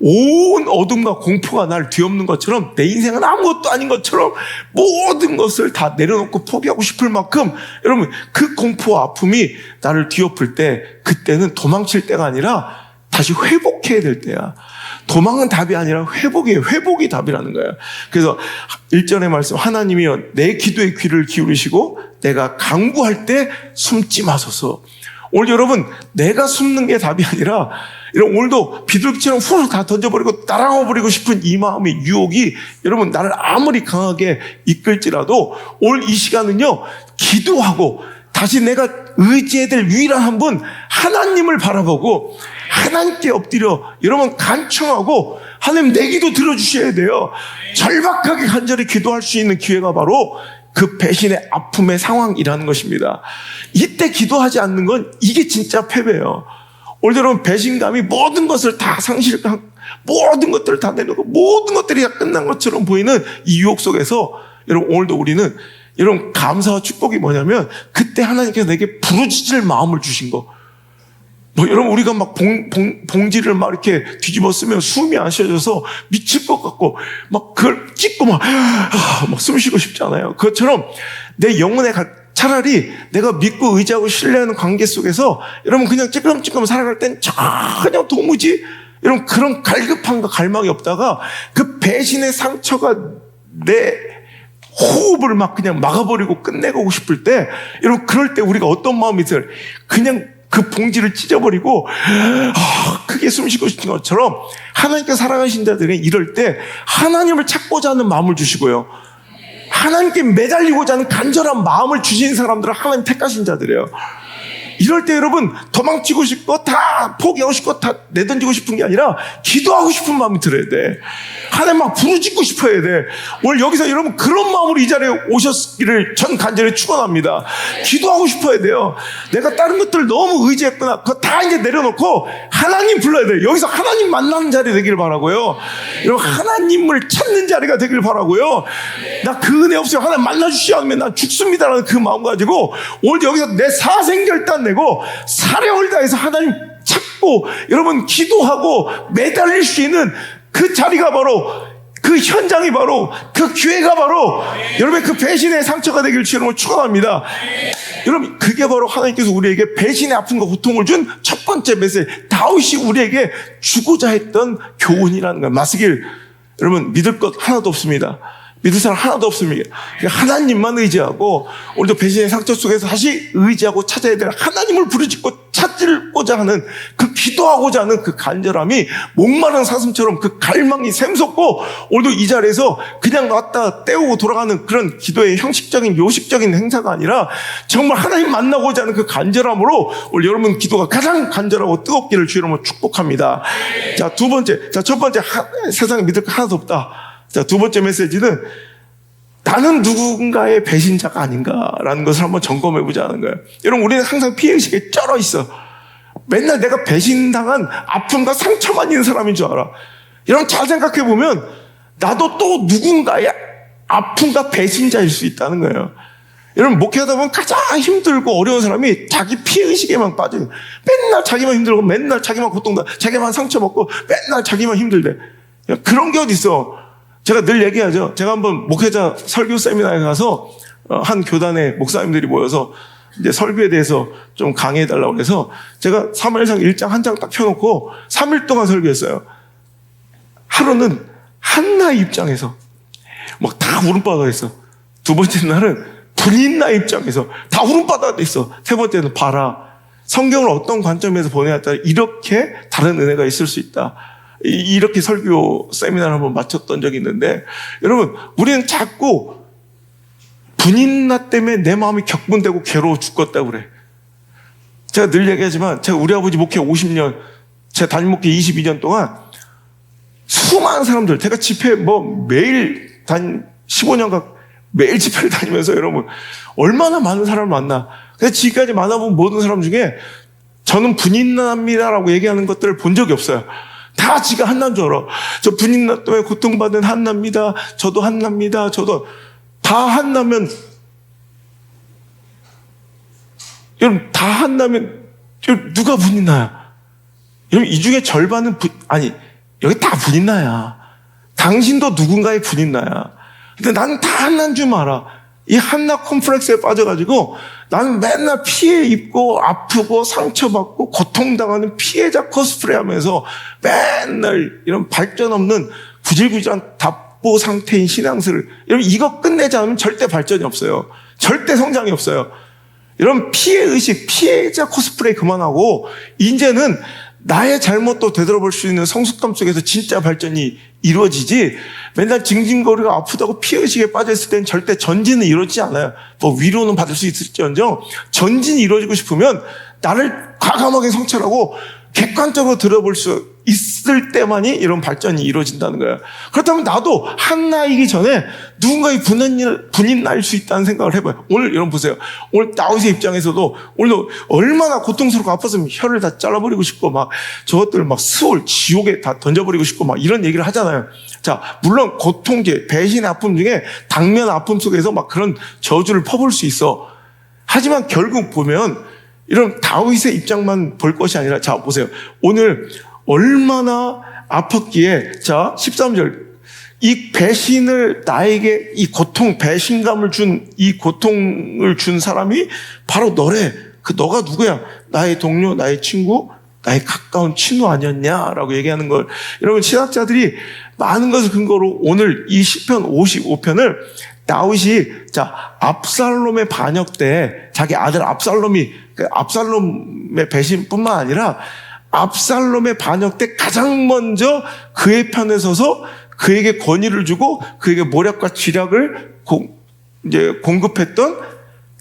온 어둠과 공포가 날 뒤엎는 것처럼 내 인생은 아무것도 아닌 것처럼 모든 것을 다 내려놓고 포기하고 싶을 만큼, 여러분, 그 공포와 아픔이 나를 뒤엎을 때, 그때는 도망칠 때가 아니라 다시 회복해야 될 때야. 도망은 답이 아니라 회복이에요. 회복이 답이라는 거예요. 그래서 1절의 말씀, 하나님이여 내 기도에 귀를 기울이시고 내가 간구할 때 숨지 마소서. 오늘 여러분, 내가 숨는 게 답이 아니라, 여러분, 오늘도 비둘기처럼 훌 다 던져버리고 날아가버리고 싶은 이 마음의 유혹이 여러분 나를 아무리 강하게 이끌지라도 오늘 이 시간은요, 기도하고 다시 내가 의지해야 될 유일한 한 분 하나님을 바라보고 하나님께 엎드려 여러분 간청하고, 하나님 내 기도 들어주셔야 돼요. 절박하게 간절히 기도할 수 있는 기회가 바로 그 배신의 아픔의 상황이라는 것입니다. 이때 기도하지 않는 건 이게 진짜 패배예요. 오늘 여러분, 배신감이 모든 것을 다 모든 것들을 다 내려놓고 모든 것들이 다 끝난 것처럼 보이는 이 유혹 속에서, 여러분 오늘도 우리는, 여러분, 감사와 축복이 뭐냐면 그때 하나님께서 내게 부르짖을 마음을 주신 거. 뭐 여러분, 우리가 막 봉지를 막 이렇게 뒤집어 쓰면 숨이 안 쉬어져서 미칠 것 같고 막 그걸 찍고 막 숨 쉬고 싶지 않아요. 그것처럼 내 영혼에 차라리 내가 믿고 의지하고 신뢰하는 관계 속에서 여러분 그냥 찌끔찌끔 살아갈 땐 전혀 도무지 여러분 그런 갈급함과 갈망이 없다가 그 배신의 상처가 내 호흡을 막 그냥 막아버리고 끝내고 싶을 때, 여러분 그럴 때 우리가 어떤 마음이 들어요? 그냥 그 봉지를 찢어버리고 크게 숨쉬고 싶은 것처럼 하나님께 사랑하신 자들은 이럴 때 하나님을 찾고자 하는 마음을 주시고요, 하나님께 매달리고자 하는 간절한 마음을 주신 사람들은 하나님 택하신 자들이에요. 이럴 때 여러분 도망치고 싶고 다 포기하고 싶고 다 내던지고 싶은 게 아니라 기도하고 싶은 마음이 들어야 돼. 하나님 막 부르짖고 싶어야 돼. 오늘 여기서 여러분 그런 마음으로 이 자리에 오셨기를 전 간절히 축원합니다. 기도하고 싶어야 돼요. 내가 다른 것들 너무 의지했구나. 그거 다 이제 내려놓고 하나님 불러야 돼요. 여기서 하나님 만나는 자리 되기를 바라고요. 여러분 하나님을 찾는 자리가 되기를 바라고요. 나 그 은혜 없어요. 하나님 만나주시지 않으면 나 죽습니다라는 그 마음 가지고 오늘 여기서 내 사생결단 내고 사력을 다해서 하나님 찾고 여러분 기도하고 매달릴 수 있는 그 자리가 바로, 그 현장이 바로, 그 기회가 바로 여러분의 그 배신의 상처가 되길 주님으로 축원합니다. 여러분 그게 바로 하나님께서 우리에게 배신의 아픔과 고통을 준 첫 번째 메시지, 다윗이 우리에게 주고자 했던 교훈이라는 거예요. 마스길, 여러분 믿을 것 하나도 없습니다. 믿을 사람 하나도 없습니다. 하나님만 의지하고 오늘도 배신의 상처 속에서 다시 의지하고 찾아야 될 하나님을 부르짖고 찾고자 하는 그 기도하고자 하는 그 간절함이 목마른 사슴처럼 그 갈망이 샘솟고 오늘도 이 자리에서 그냥 왔다 때우고 돌아가는 그런 기도의 형식적인 요식적인 행사가 아니라 정말 하나님 만나고자 하는 그 간절함으로 오늘 여러분 기도가 가장 간절하고 뜨겁기를 주의 이름으로 축복합니다. 자, 두 번째. 자, 첫 번째 세상에 믿을 거 하나도 없다. 자, 두 번째 메시지는 나는 누군가의 배신자가 아닌가라는 것을 한번 점검해보자 하는 거예요. 여러분, 우리는 항상 피해의식에 쩔어 있어. 맨날 내가 배신당한 아픔과 상처만 있는 사람인 줄 알아. 여러분, 잘 생각해보면 나도 또 누군가의 아픔과 배신자일 수 있다는 거예요. 여러분, 목회하다 보면 가장 힘들고 어려운 사람이 자기 피해의식에만 빠져요. 맨날 자기만 힘들고 맨날 자기만 고통다, 자기만 상처먹고 맨날 자기만 힘들대. 그런 게 어디 있어. 제가 늘 얘기하죠. 제가 한번 목회자 설교 세미나에 가서 한 교단의 목사님들이 모여서 이제 설교에 대해서 좀 강의해달라고 해서 제가 사무엘상 1장 한 장 딱 펴놓고 3일 동안 설교했어요. 하루는 한나의 입장에서 막 다 울음바다가 있어. 두 번째 날은 분인나의 입장에서 다 울음바다가 있어. 세 번째는 봐라. 성경을 어떤 관점에서 보내야 따라 이렇게 다른 은혜가 있을 수 있다. 이렇게 설교 세미나를 한번 마쳤던 적이 있는데, 여러분, 우리는 자꾸 분인나 때문에 내 마음이 격분되고 괴로워 죽겠다고 그래. 제가 늘 얘기하지만, 제가 우리 아버지 목회 50년, 제 담임 목회 22년 동안 수많은 사람들, 제가 집회 매일 15년간 매일 집회를 다니면서 여러분, 얼마나 많은 사람을 만나. 근데 지금까지 만나본 모든 사람 중에 저는 분인나입니다라고 얘기하는 것들을 본 적이 없어요. 다 지가 한나인 줄 알아. 저 분인나 때문에 고통받은 한나입니다. 저도 한나입니다. 저도 다 한나면, 여러분, 다 한나면 누가 분인나야? 여러분, 이 중에 절반은 여기 다 분인나야. 당신도 누군가의 분인나야. 근데 나는 다 한나인 줄 알아. 이 한나 콤플렉스에 빠져가지고 나는 맨날 피해 입고 아프고 상처받고 고통당하는 피해자 코스프레 하면서 맨날 이런 발전 없는 구질구질한 답보 상태인 신앙생활을, 여러분, 이거 끝내지 않으면 절대 발전이 없어요. 절대 성장이 없어요. 이런 피해의식, 피해자 코스프레 그만하고 이제는 나의 잘못도 되돌아볼 수 있는 성숙감 속에서 진짜 발전이 이루어지지, 맨날 징징거리가 아프다고 피해의식에 빠져있을 때는 절대 전진은 이루어지지 않아요. 위로는 받을 수 있을지언정 전진이 이루어지고 싶으면 나를 과감하게 성찰하고 객관적으로 들어볼 수 있을 때만이 이런 발전이 이루어진다는 거예요. 그렇다면 나도 한나이기 전에 누군가의 분인나일 수 있다는 생각을 해봐요. 오늘 여러분 보세요. 오늘 다윗의 입장에서도 오늘도 얼마나 고통스럽고 아팠으면 혀를 다 잘라버리고 싶고 막 저것들 막 스올 지옥에 다 던져버리고 싶고 막 이런 얘기를 하잖아요. 자, 물론 고통제, 배신의 아픔 중에 당면 아픔 속에서 막 그런 저주를 퍼볼 수 있어. 하지만 결국 보면 이런 다윗의 입장만 볼 것이 아니라, 자, 보세요. 오늘 얼마나 아팠기에, 자, 13절. 이 배신을 나에게 이 고통, 배신감을 준 이 고통을 준 사람이 바로 너래. 그 너가 누구야? 나의 동료, 나의 친구, 나의 가까운 친구 아니었냐라고 얘기하는 걸, 여러분, 신학자들이 많은 것을 근거로 오늘 이 시편 55편을 다윗이, 자, 압살롬의 반역 때 자기 아들 압살롬의 배신뿐만 아니라 압살롬의 반역 때 가장 먼저 그의 편에 서서 그에게 권위를 주고 그에게 모략과 쥐략을 이제 공급했던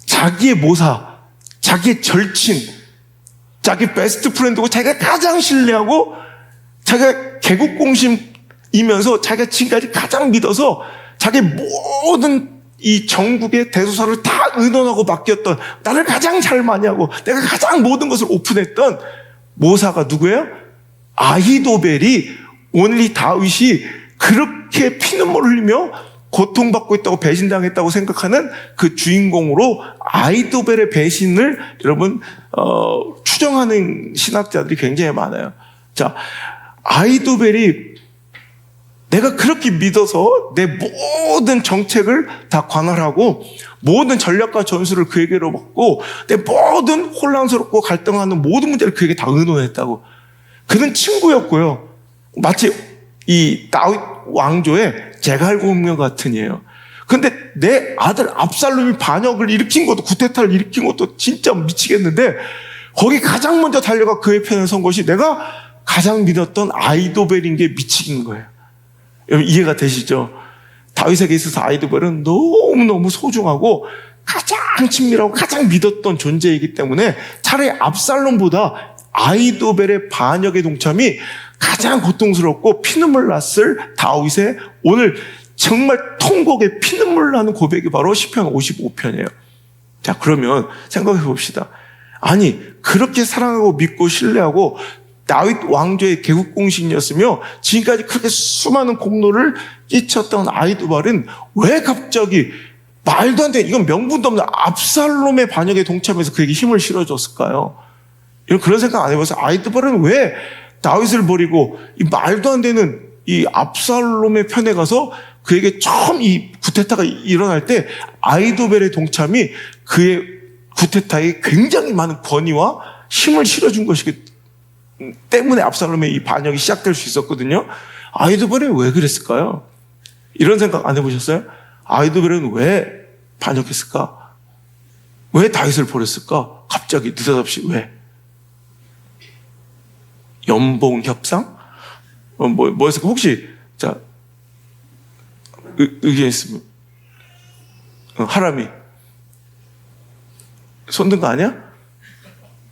자기의 모사, 자기의 절친, 자기 베스트 프렌드고 자기가 가장 신뢰하고 자기가 개국공신이면서 자기가 지금까지 가장 믿어서 자기 모든 이 전국의 대소사를 다 의논하고 맡겼던, 나를 가장 잘 많이하고 내가 가장 모든 것을 오픈했던 모사가 누구예요? 아히도벨이 오늘 이 다윗이 그렇게 피눈물을 흘리며 고통받고 있다고 배신당했다고 생각하는 그 주인공으로 아히도벨의 배신을 여러분 추정하는 신학자들이 굉장히 많아요. 자, 아히도벨이 내가 그렇게 믿어서 내 모든 정책을 다 관할하고 모든 전략과 전술을 그에게로 받고 내 모든 혼란스럽고 갈등하는 모든 문제를 그에게 다 의논했다고. 그는 친구였고요. 마치 이 다윗 왕조의 제갈공명 같은 이에요. 근데 내 아들 압살롬이 반역을 일으킨 것도, 구테타를 일으킨 것도 진짜 미치겠는데, 거기 가장 먼저 달려가 그의 편에 선 것이 내가 가장 믿었던 아이도벨인 게 미치긴 거예요. 여러분 이해가 되시죠? 다윗에게 있어서 아이도벨은 너무너무 소중하고 가장 친밀하고 가장 믿었던 존재이기 때문에 차라리 압살롬보다 아이도벨의 반역의 동참이 가장 고통스럽고 피눈물 났을 다윗의 오늘 정말 통곡에 피눈물 나는 고백이 바로 시편 55편이에요. 자, 그러면 생각해 봅시다. 아니, 그렇게 사랑하고 믿고 신뢰하고 다윗 왕조의 개국공신이었으며 지금까지 그렇게 수많은 공로를 끼쳤던 아이도벨은 왜 갑자기 말도 안 돼, 이건 명분도 없는 압살롬의 반역에 동참해서 그에게 힘을 실어줬을까요? 그런 생각 안 해봐서 아이도벨은 왜 다윗을 버리고 이 말도 안 되는 이 압살롬의 편에 가서 그에게 처음 이 구테타가 일어날 때 아이도벨의 동참이 그의 구테타에 굉장히 많은 권위와 힘을 실어준 것이기 때문에 압살롬의 이 반역이 시작될 수 있었거든요. 아이도벨은 왜 그랬을까요? 이런 생각 안 해보셨어요? 아이도벨은 왜 반역했을까? 왜 다윗을 버렸을까? 갑자기 느닷없이 왜? 연봉 협상? 뭐였을까? 혹시 자 의견있으면 하람이 손든 거 아니야?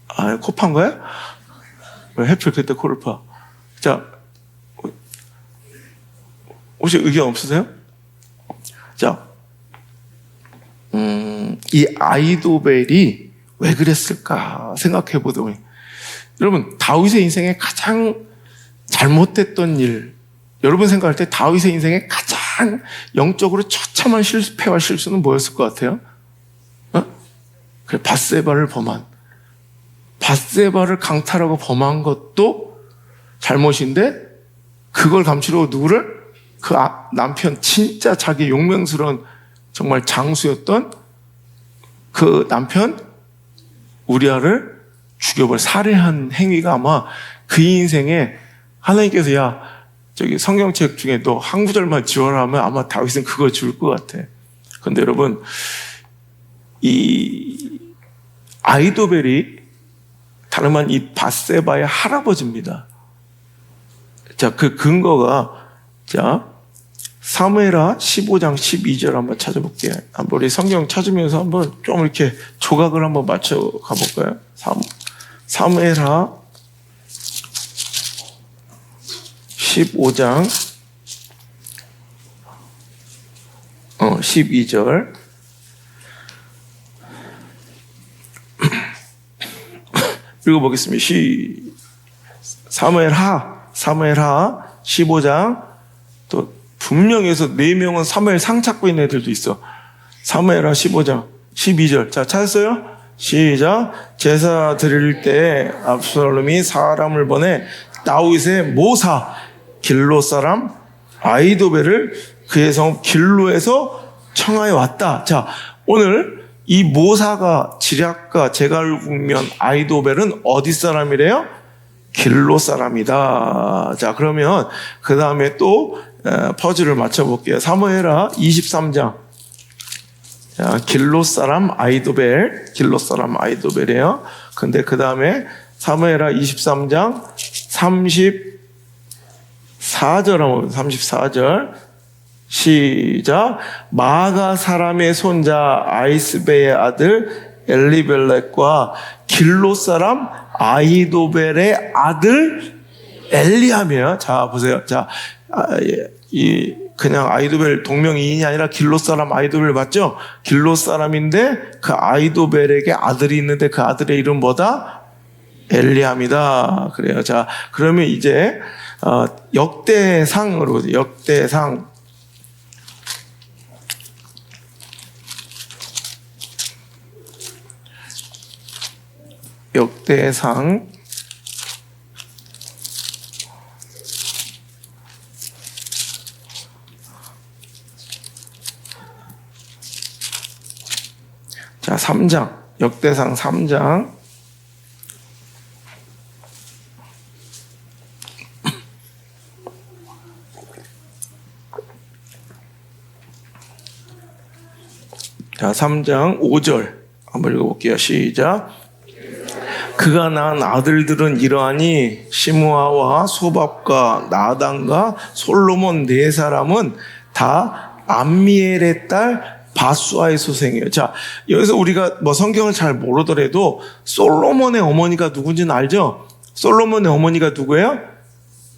아, 코 판 거야? 왜 해필 그때 코를 파? 자, 혹시 의견 없으세요? 자, 이 아이도벨이 왜 그랬을까 생각해 보더니, 여러분 다윗의 인생에 가장 잘못됐던 일, 여러분 생각할 때 다윗의 인생에 가장 영적으로 처참한 실패와 실수는 뭐였을 것 같아요? 그래, 밧세바를 범한, 밧세바를 강탈하고 범한 것도 잘못인데 그걸 감추려고 누구를? 그 남편, 진짜 자기 용맹스러운 정말 장수였던 그 남편 우리아를 죽여버려 살해한 행위가 아마 그 인생에 하나님께서 야 저기 성경책 중에 너 한 구절만 지워라 하면 아마 다윗은 그거 지울 것 같아. 근데 여러분 이 아이도벨이 다름 아닌 이 밧세바의 할아버지입니다. 자, 그 근거가 자 사무엘하 15장 12절 한번 찾아볼게요. 한번 우리 성경 찾으면서 한번 좀 이렇게 조각을 한번 맞춰 가볼까요? 사무엘하 15장 12절 읽어보겠습니다. 사무엘하 15장 또 분명해서 4명은 사무엘상 찾고 있는 애들도 있어. 사무엘하 15장 12절 자 찾았어요? 시작. 제사 드릴 때 압살롬이 사람을 보내 다윗의 모사 길로 사람 아이도벨을 그의 성 길로에서 청하여 왔다. 자, 오늘 이 모사가 지략가 제갈국면 아이도벨은 어디 사람이래요? 길로 사람이다. 자, 그러면 그 다음에 또 퍼즐을 맞춰볼게요. 사무엘하 23장. 자, 길로 사람 아이도벨이에요. 근데 그 다음에 사무엘하 23장 34절 한번 34절 시작. 마가 사람의 손자 아이스베의 아들 엘리벨렉과 길로 사람 아이도벨의 아들 엘리암이에요. 자, 보세요. 자, 이 그냥 아이도벨 동명이인이 아니라 길로 사람 아이도벨 맞죠? 길로 사람인데 그 아이도벨에게 아들이 있는데 그 아들의 이름 뭐다? 엘리암이다. 그래요. 자, 그러면 이제 역대상으로 역대상 자, 3장 역대상 3장 자, 3장 5절 한번 읽어볼게요. 시작. 그가 낳은 아들들은 이러하니 시므아와 소밥과 나단과 솔로몬 네 사람은 다 암미엘의 딸 바수아의 소생이에요. 자, 여기서 우리가 뭐 성경을 잘 모르더라도 솔로몬의 어머니가 누군지는 알죠? 솔로몬의 어머니가 누구예요?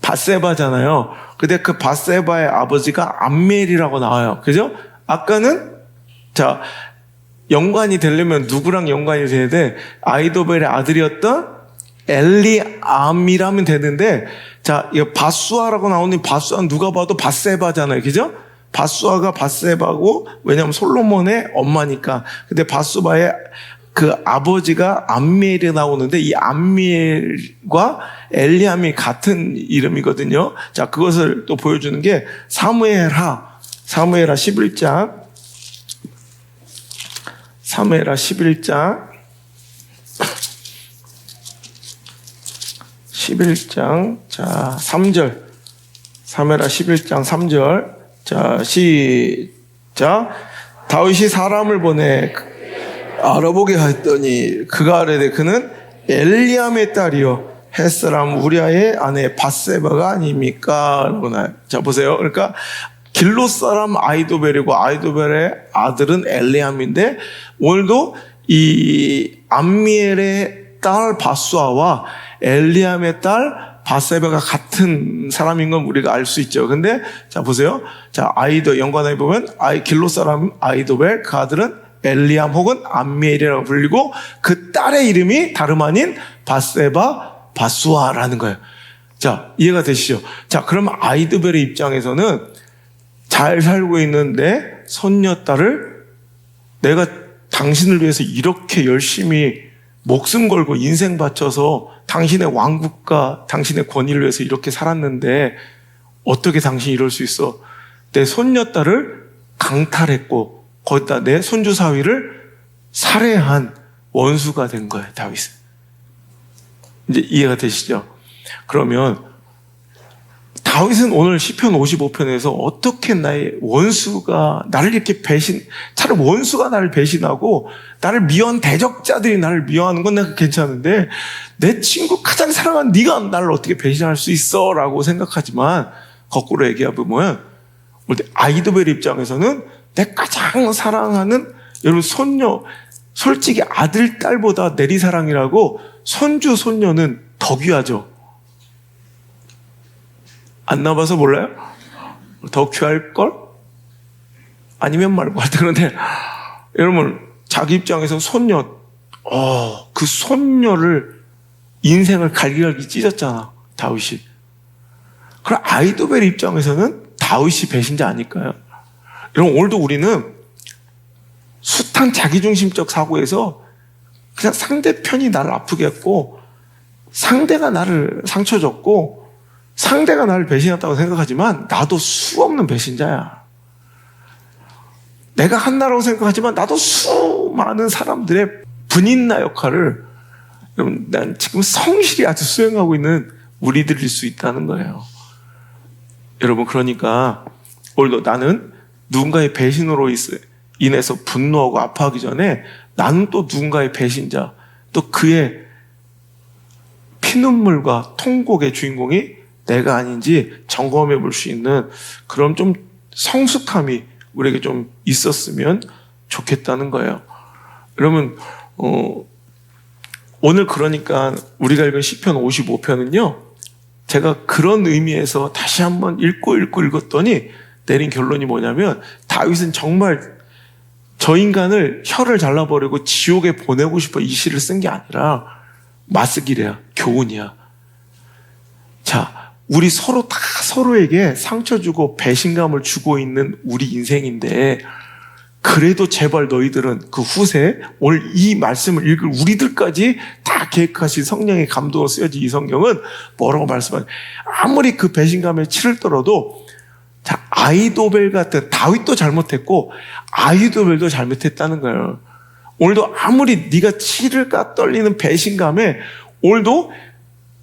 밧세바잖아요. 근데 그 밧세바의 아버지가 암미엘이라고 나와요. 그죠? 아까는 자, 연관이 되려면 누구랑 연관이 돼야 돼? 아이도벨의 아들이었던 엘리암이라면 되는데, 자, 이 바수아라고 나오는 바수아는 누가 봐도 밧세바잖아요. 그죠? 바수아가 밧세바고, 왜냐면 솔로몬의 엄마니까. 근데 바수바의 그 아버지가 암미엘이 나오는데, 이 암미엘과 엘리암이 같은 이름이거든요. 자, 그것을 또 보여주는 게 사무엘하 11장. 사무엘하 11장 11장 자 3절 사무엘하 11장 3절 자 시작. 다윗이 사람을 보내 알아보게 하였더니 그가 아뢰되 그는 엘리암의 딸이요 햇사람 우리아의 아내 밧세바가 아닙니까? 라고 나요. 자 보세요. 그러니까 길롯 사람 아이도벨이고 아이도벨의 아들은 엘리암인데 오늘도 이 암미엘의 딸 바수아와 엘리암의 딸 밧세바가 같은 사람인 건 우리가 알 수 있죠. 근데 자 보세요. 자 연관해 보면 길롯 사람 아이도벨 그 아들은 엘리암 혹은 암미엘이라고 불리고 그 딸의 이름이 다름 아닌 밧세바 바수아라는 거예요. 자 이해가 되시죠? 자 그러면 아이도벨의 입장에서는 잘 살고 있는 내 손녀딸을 내가 당신을 위해서 이렇게 열심히 목숨 걸고 인생 바쳐서 당신의 왕국과 당신의 권위를 위해서 이렇게 살았는데 어떻게 당신이 이럴 수 있어? 내 손녀딸을 강탈했고 거기다 내 손주 사위를 살해한 원수가 된 거예요, 다윗은. 이제 이해가 되시죠? 그러면 다윗은 오늘 시편 55편에서 어떻게 나의 원수가 나를 이렇게 차라리 원수가 나를 배신하고 나를 미워한 대적자들이 나를 미워하는 건 내가 괜찮은데 내 친구 가장 사랑하는 네가 나를 어떻게 배신할 수 있어? 라고 생각하지만 거꾸로 얘기해보면 아이도벨 입장에서는 내 가장 사랑하는 여러분 손녀 솔직히 아들 딸보다 내리사랑이라고 손주 손녀는 더 귀하죠. 안 나봐서 몰라요? 더 귀할걸? 아니면 말고 하여튼 그런데 여러분 자기 입장에서 그 손녀를 인생을 갈기갈기 찢었잖아 다윗이. 그럼 아이도벨 입장에서는 다윗이 배신자 아닐까요? 여러분 오늘도 우리는 숱한 자기중심적 사고에서 그냥 상대편이 나를 아프게 했고 상대가 나를 상처 줬고 상대가 나를 배신했다고 생각하지만 나도 수없는 배신자야. 내가 한나라고 생각하지만 나도 수많은 사람들의 분인나 역할을 여러분 난 지금 성실히 아주 수행하고 있는 우리들일 수 있다는 거예요. 여러분 그러니까 오늘도 나는 누군가의 배신으로 인해서 분노하고 아파하기 전에 나는 또 누군가의 배신자 또 그의 피눈물과 통곡의 주인공이 내가 아닌지 점검해 볼 수 있는 그런 좀 성숙함이 우리에게 좀 있었으면 좋겠다는 거예요. 여러분 오늘 그러니까 우리가 읽은 시편 55편은요 제가 그런 의미에서 다시 한번 읽고 읽었더니 내린 결론이 뭐냐면 다윗은 정말 저 인간을 혀를 잘라버리고 지옥에 보내고 싶어 이 시를 쓴 게 아니라 마쓰기래야 교훈이야. 자 우리 서로 다 서로에게 상처 주고 배신감을 주고 있는 우리 인생인데 그래도 제발 너희들은 그 후세 오늘 이 말씀을 읽을 우리들까지 다 계획하신 성령의 감동으로 쓰여진 이 성경은 뭐라고 말씀하냐 아무리 그 배신감에 치를 떨어도 자 아이도벨 같은 다윗도 잘못했고 아이도벨도 잘못했다는 거예요. 오늘도 아무리 네가 치를까 떨리는 배신감에 오늘도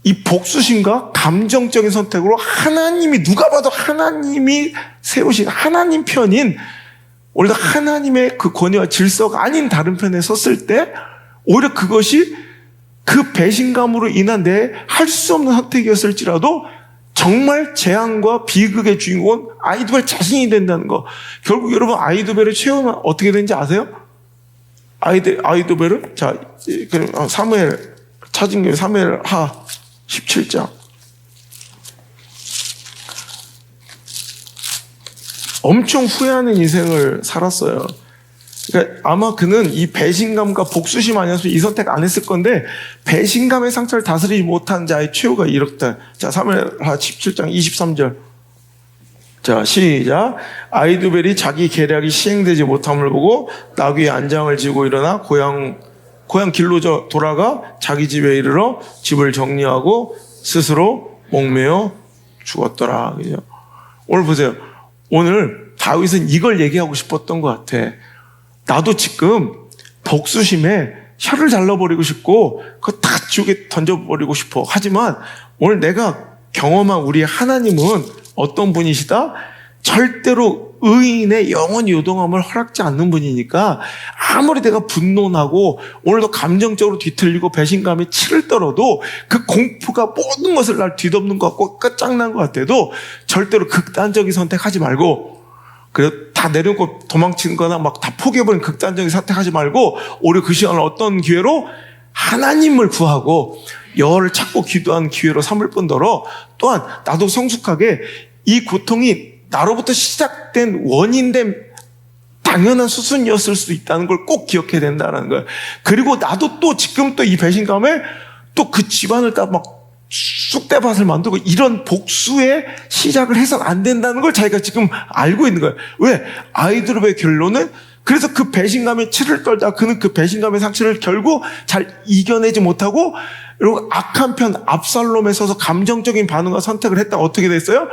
이 복수심과 감정적인 선택으로 하나님이 누가 봐도 하나님이 세우신 하나님 편인 오히려 하나님의 그 권위와 질서가 아닌 다른 편에 섰을 때 오히려 그것이 그 배신감으로 인한 내 할 수 없는 선택이었을지라도 정말 재앙과 비극의 주인공은 아이도벨 자신이 된다는 거. 결국 여러분 아이도벨의 최후는 어떻게 되는지 아세요? 아이도벨은 자 사무엘 찾은 게 사무엘 하 17장. 엄청 후회하는 인생을 살았어요. 그러니까 아마 그는 이 배신감과 복수심 아니었으면 이 선택 안 했을 건데 배신감의 상처를 다스리지 못한 자의 최후가 이렇다. 자, 사무엘하 17장 23절. 자, 시작. 아이두벨이 자기 계략이 시행되지 못함을 보고 나귀의 안장을 지고 일어나 고향 길로 돌아가 자기 집에 이르러 집을 정리하고 스스로 목매어 죽었더라. 오늘 보세요. 오늘 다윗은 이걸 얘기하고 싶었던 것 같아. 나도 지금 복수심에 혀를 잘라버리고 싶고 그거 다 지옥에 던져버리고 싶어. 하지만 오늘 내가 경험한 우리 하나님은 어떤 분이시다? 절대로 의인의 영원히 요동함을 허락지 않는 분이니까 아무리 내가 분노나고 오늘도 감정적으로 뒤틀리고 배신감에 치를 떨어도 그 공포가 모든 것을 날 뒤덮는 것 같고 끝장난 것 같아도 절대로 극단적인 선택하지 말고 그래서 다 내려놓고 도망치는 거나 막 다 포기해버린 극단적인 선택하지 말고 오히려 그 시간을 어떤 기회로 하나님을 구하고 여호와를 찾고 기도하는 기회로 삼을 뿐더러 또한 나도 성숙하게 이 고통이 나로부터 시작된 원인된 당연한 수순이었을 수 있다는 걸 꼭 기억해야 된다는 거예요. 그리고 나도 또 지금 또 이 배신감에 또 그 집안을 다 막 쑥대밭을 만들고 이런 복수의 시작을 해서는 안 된다는 걸 자기가 지금 알고 있는 거예요. 왜? 아이드롭의 결론은 그래서 그 배신감에 치를 떨다 그는 그 배신감의 상처를 결국 잘 이겨내지 못하고 그리고 악한 편 압살롬에 서서 감정적인 반응과 선택을 했다가 어떻게 됐어요?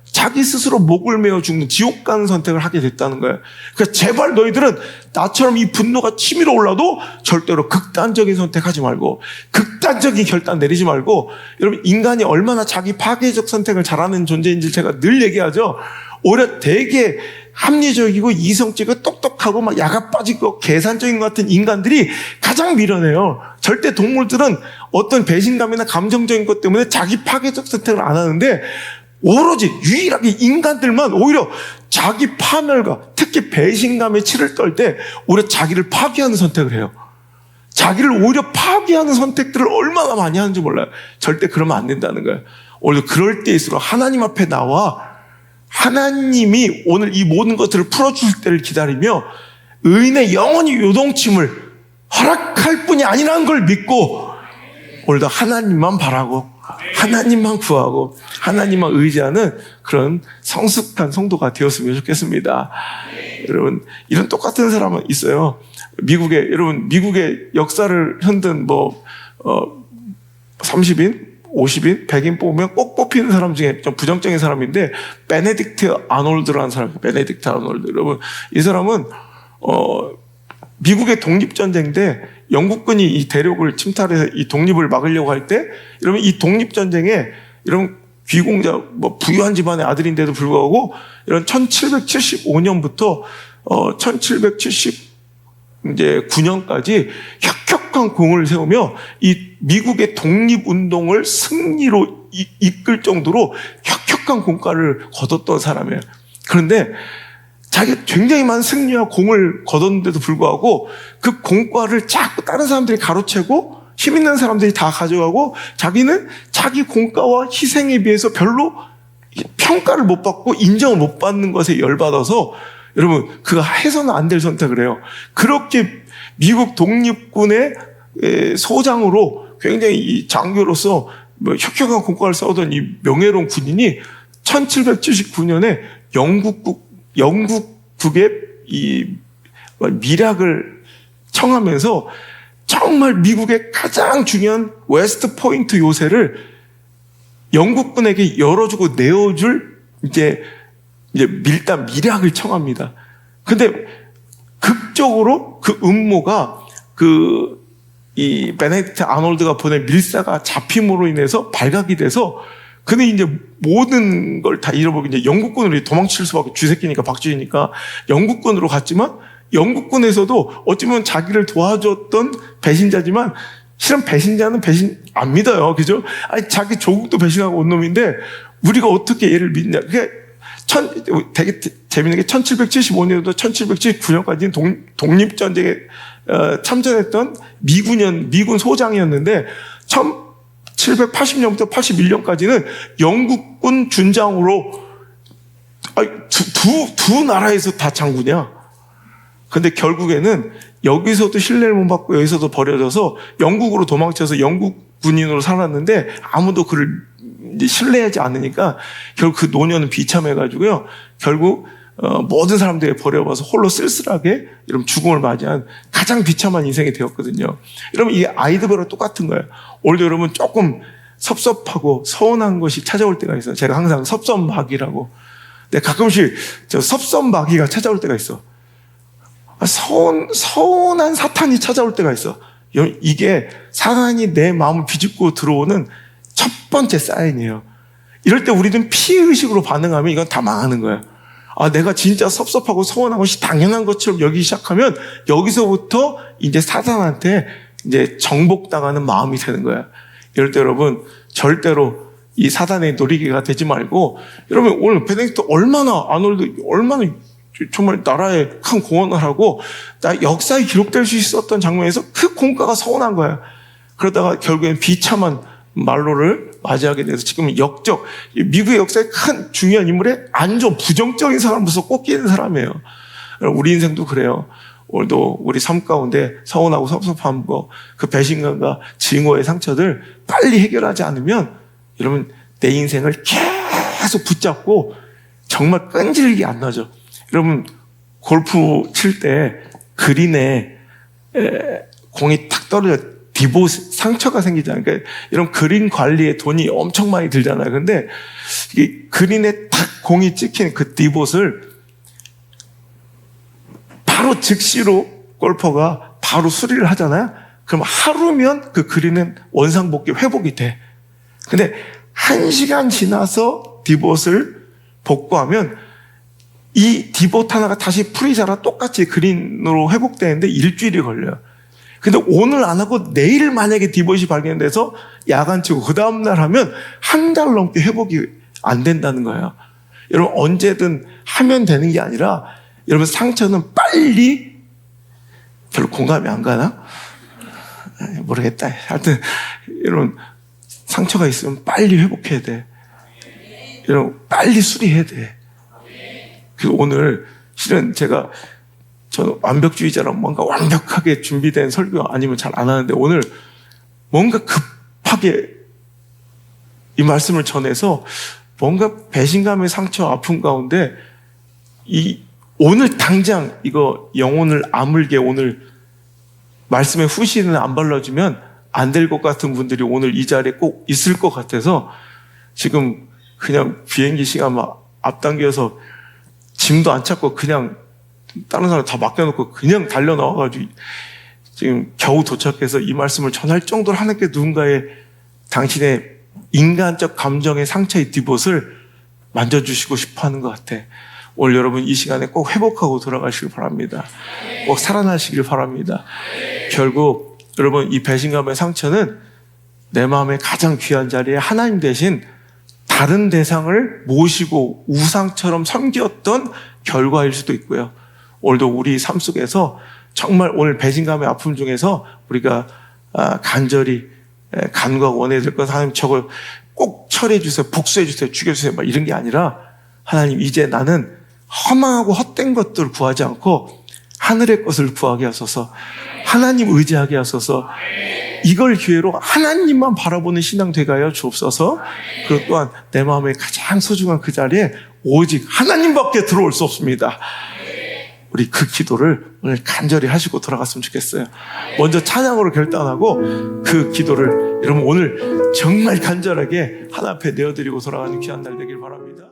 자기 스스로 목을 메어 죽는 지옥 가는 선택을 하게 됐다는 거예요. 그러니까 제발 너희들은 나처럼 이 분노가 치밀어 올라도 절대로 극단적인 선택하지 말고 극단적인 결단 내리지 말고 여러분 인간이 얼마나 자기 파괴적 선택을 잘하는 존재인지 제가 늘 얘기하죠. 오히려 되게 합리적이고 이성적이고 똑똑하고 막 야가 빠지고 계산적인 것 같은 인간들이 가장 미련해요. 절대 동물들은 어떤 배신감이나 감정적인 것 때문에 자기 파괴적 선택을 안 하는데 오로지 유일하게 인간들만 오히려 자기 파멸과 특히 배신감에 치를 떨 때 오히려 자기를 파괴하는 선택을 해요. 자기를 오히려 파괴하는 선택들을 얼마나 많이 하는지 몰라요. 절대 그러면 안 된다는 거예요. 오히려 그럴 때일수록 하나님 앞에 나와 하나님이 오늘 이 모든 것들을 풀어줄 때를 기다리며 의인의 영원히 요동침을 허락할 뿐이 아니라는 걸 믿고 오늘도 하나님만 바라고 하나님만 구하고 하나님만 의지하는 그런 성숙한 성도가 되었으면 좋겠습니다. 여러분 이런 똑같은 사람은 있어요. 미국의 역사를 흔든 30인 50인, 100인 뽑으면 꼭 뽑히는 사람 중에 좀 부정적인 사람인데 베네딕트 아놀드라는 사람, 베네딕트 아놀드. 여러분 이 사람은 미국의 독립전쟁 때 영국군이 이 대륙을 침탈해서 이 독립을 막으려고 할 때 여러분 이 독립전쟁에 여러분 귀공자 부유한 집안의 아들인데도 불구하고 이런 1775년부터 1779년까지 혁혁한 공을 세우며 이 미국의 독립운동을 승리로 이끌 정도로 혁혁한 공과를 거뒀던 사람이에요. 그런데 자기가 굉장히 많은 승리와 공을 거뒀는데도 불구하고 그 공과를 자꾸 다른 사람들이 가로채고 힘 있는 사람들이 다 가져가고 자기는 자기 공과와 희생에 비해서 별로 평가를 못 받고 인정을 못 받는 것에 열받아서 여러분 그가 해서는 안 될 선택을 해요. 그렇게 미국 독립군의 소장으로 굉장히 이 장교로서 혁혁한 공과를 싸우던 이 명예로운 군인이 1779년에 영국국의 이 미락을 청하면서 정말 미국의 가장 중요한 웨스트 포인트 요새를 영국군에게 열어주고 내어줄 이제 밀당 미락을 청합니다. 근데 극적으로 그 음모가 이 베네딕트 아놀드가 보낸 밀사가 잡힘으로 인해서 발각이 돼서 근데 이제 모든 걸 다 잃어버리고 이제 영국군으로 도망칠 수밖에, 쥐새끼니까 박쥐니까 영국군으로 갔지만, 영국군에서도 어찌보면 자기를 도와줬던 배신자지만 실은 배신자는 배신 안 믿어요. 그죠? 아니, 자기 조국도 배신하고 온 놈인데 우리가 어떻게 얘를 믿냐. 그게 되게 재밌는 게 1775년부터 1779년까지 독립전쟁에 참전했던 미군 소장이었는데 1780년부터 81년까지는 영국군 준장으로 두 나라에서 다 장군이야. 근데 결국에는 여기서도 신뢰를 못 받고 여기서도 버려져서 영국으로 도망쳐서 영국 군인으로 살았는데 아무도 그를 신뢰하지 않으니까 결국 그 노년은 비참해가지고요. 결국 모든 사람들이 버려봐서 홀로 쓸쓸하게 이런 죽음을 맞이한 가장 비참한 인생이 되었거든요. 여러분, 이 아이들과 똑같은 거예요. 오늘도 여러분 조금 섭섭하고 서운한 것이 찾아올 때가 있어요. 제가 항상 섭섭마귀라고. 근데 가끔씩 저 섭섭마귀가 찾아올 때가 있어. 서운한 사탄이 찾아올 때가 있어. 이게 사탄이 내 마음을 비집고 들어오는 첫 번째 사인이에요. 이럴 때 우리는 피해의식으로 반응하면 이건 다 망하는 거예요. 내가 진짜 섭섭하고 서운한 것이 당연한 것처럼 여기기 시작하면 여기서부터 이제 사탄한테 이제 정복당하는 마음이 되는 거예요. 이럴 때 여러분, 절대로 이 사단의 놀이기가 되지 말고, 여러분, 오늘 베네딕토 아놀드 얼마나 정말 나라에 큰 공헌을 하고 역사에 기록될 수 있었던 장면에서 그 공과가 서운한 거예요. 그러다가 결국엔 비참한 말로를 맞이하게 돼서 지금 미국의 역사에 큰 중요한 인물에 안 좋은 부정적인 사람으로서 꼽히는 사람이에요. 우리 인생도 그래요. 오늘도 우리 삶 가운데 서운하고 섭섭한 거, 그 배신감과 증오의 상처들 빨리 해결하지 않으면 여러분, 내 인생을 계속 붙잡고 정말 끈질기게 안 나죠. 여러분, 골프 칠 때 그린에 공이 탁 떨어져 디봇 상처가 생기잖아요. 그러니까 이런 그린 관리에 돈이 엄청 많이 들잖아요. 근데 이 그린에 탁 공이 찍힌 그 디봇을 바로 즉시로 골퍼가 바로 수리를 하잖아요. 그럼 하루면 그 그린은 원상복귀 회복이 돼. 근데 1시간 지나서 디봇을 복구하면 이 디봇 하나가 다시 풀이 자라 똑같이 그린으로 회복되는데 일주일이 걸려요. 근데 오늘 안 하고 내일 만약에 디봇이 발견돼서 야간 치고 그 다음날 하면 한 달 넘게 회복이 안 된다는 거예요. 여러분, 언제든 하면 되는 게 아니라 여러분, 상처는 빨리, 별로 공감이 안 가나? 모르겠다. 하여튼 여러분, 상처가 있으면 빨리 회복해야 돼. 여러분, 빨리 수리해야 돼. 그래서 오늘 실은 저는 완벽주의자라 뭔가 완벽하게 준비된 설교 아니면 잘 안 하는데 오늘 뭔가 급하게 이 말씀을 전해서 뭔가 배신감의 상처, 아픔 가운데 오늘 당장 이거 영혼을 아물게 오늘 말씀의 후신을 안 발라주면 안 될 것 같은 분들이 오늘 이 자리에 꼭 있을 것 같아서 지금 그냥 비행기 시간 막 앞당겨서 짐도 안 찾고 그냥 다른 사람 다 맡겨놓고 그냥 달려 나와가지고 지금 겨우 도착해서 이 말씀을 전할 정도로 하나님께 누군가의 당신의 인간적 감정의 상처의 디봇을 만져주시고 싶어 하는 것 같아. 오늘 여러분 이 시간에 꼭 회복하고 돌아가시길 바랍니다. 꼭 살아나시길 바랍니다. 결국 여러분, 이 배신감의 상처는 내 마음의 가장 귀한 자리에 하나님 대신 다른 대상을 모시고 우상처럼 섬겼던 결과일 수도 있고요. 오늘도 우리 삶 속에서 정말 오늘 배신감의 아픔 중에서 우리가 간절히 간구하고 원해야 될 것, 하나님 저걸 꼭 처리해 주세요, 복수해 주세요, 죽여주세요, 막 이런 게 아니라, 하나님 이제 나는 허망하고 헛된 것들을 구하지 않고 하늘의 것을 구하게 하소서, 하나님 의지하게 하소서, 이걸 기회로 하나님만 바라보는 신앙 되게 하여 주옵소서. 그리고 또한 내 마음의 가장 소중한 그 자리에 오직 하나님밖에 들어올 수 없습니다. 우리 그 기도를 오늘 간절히 하시고 돌아갔으면 좋겠어요. 먼저 찬양으로 결단하고 그 기도를 여러분 오늘 정말 간절하게 하나 앞에 내어드리고 돌아가는 귀한 날 되길 바랍니다.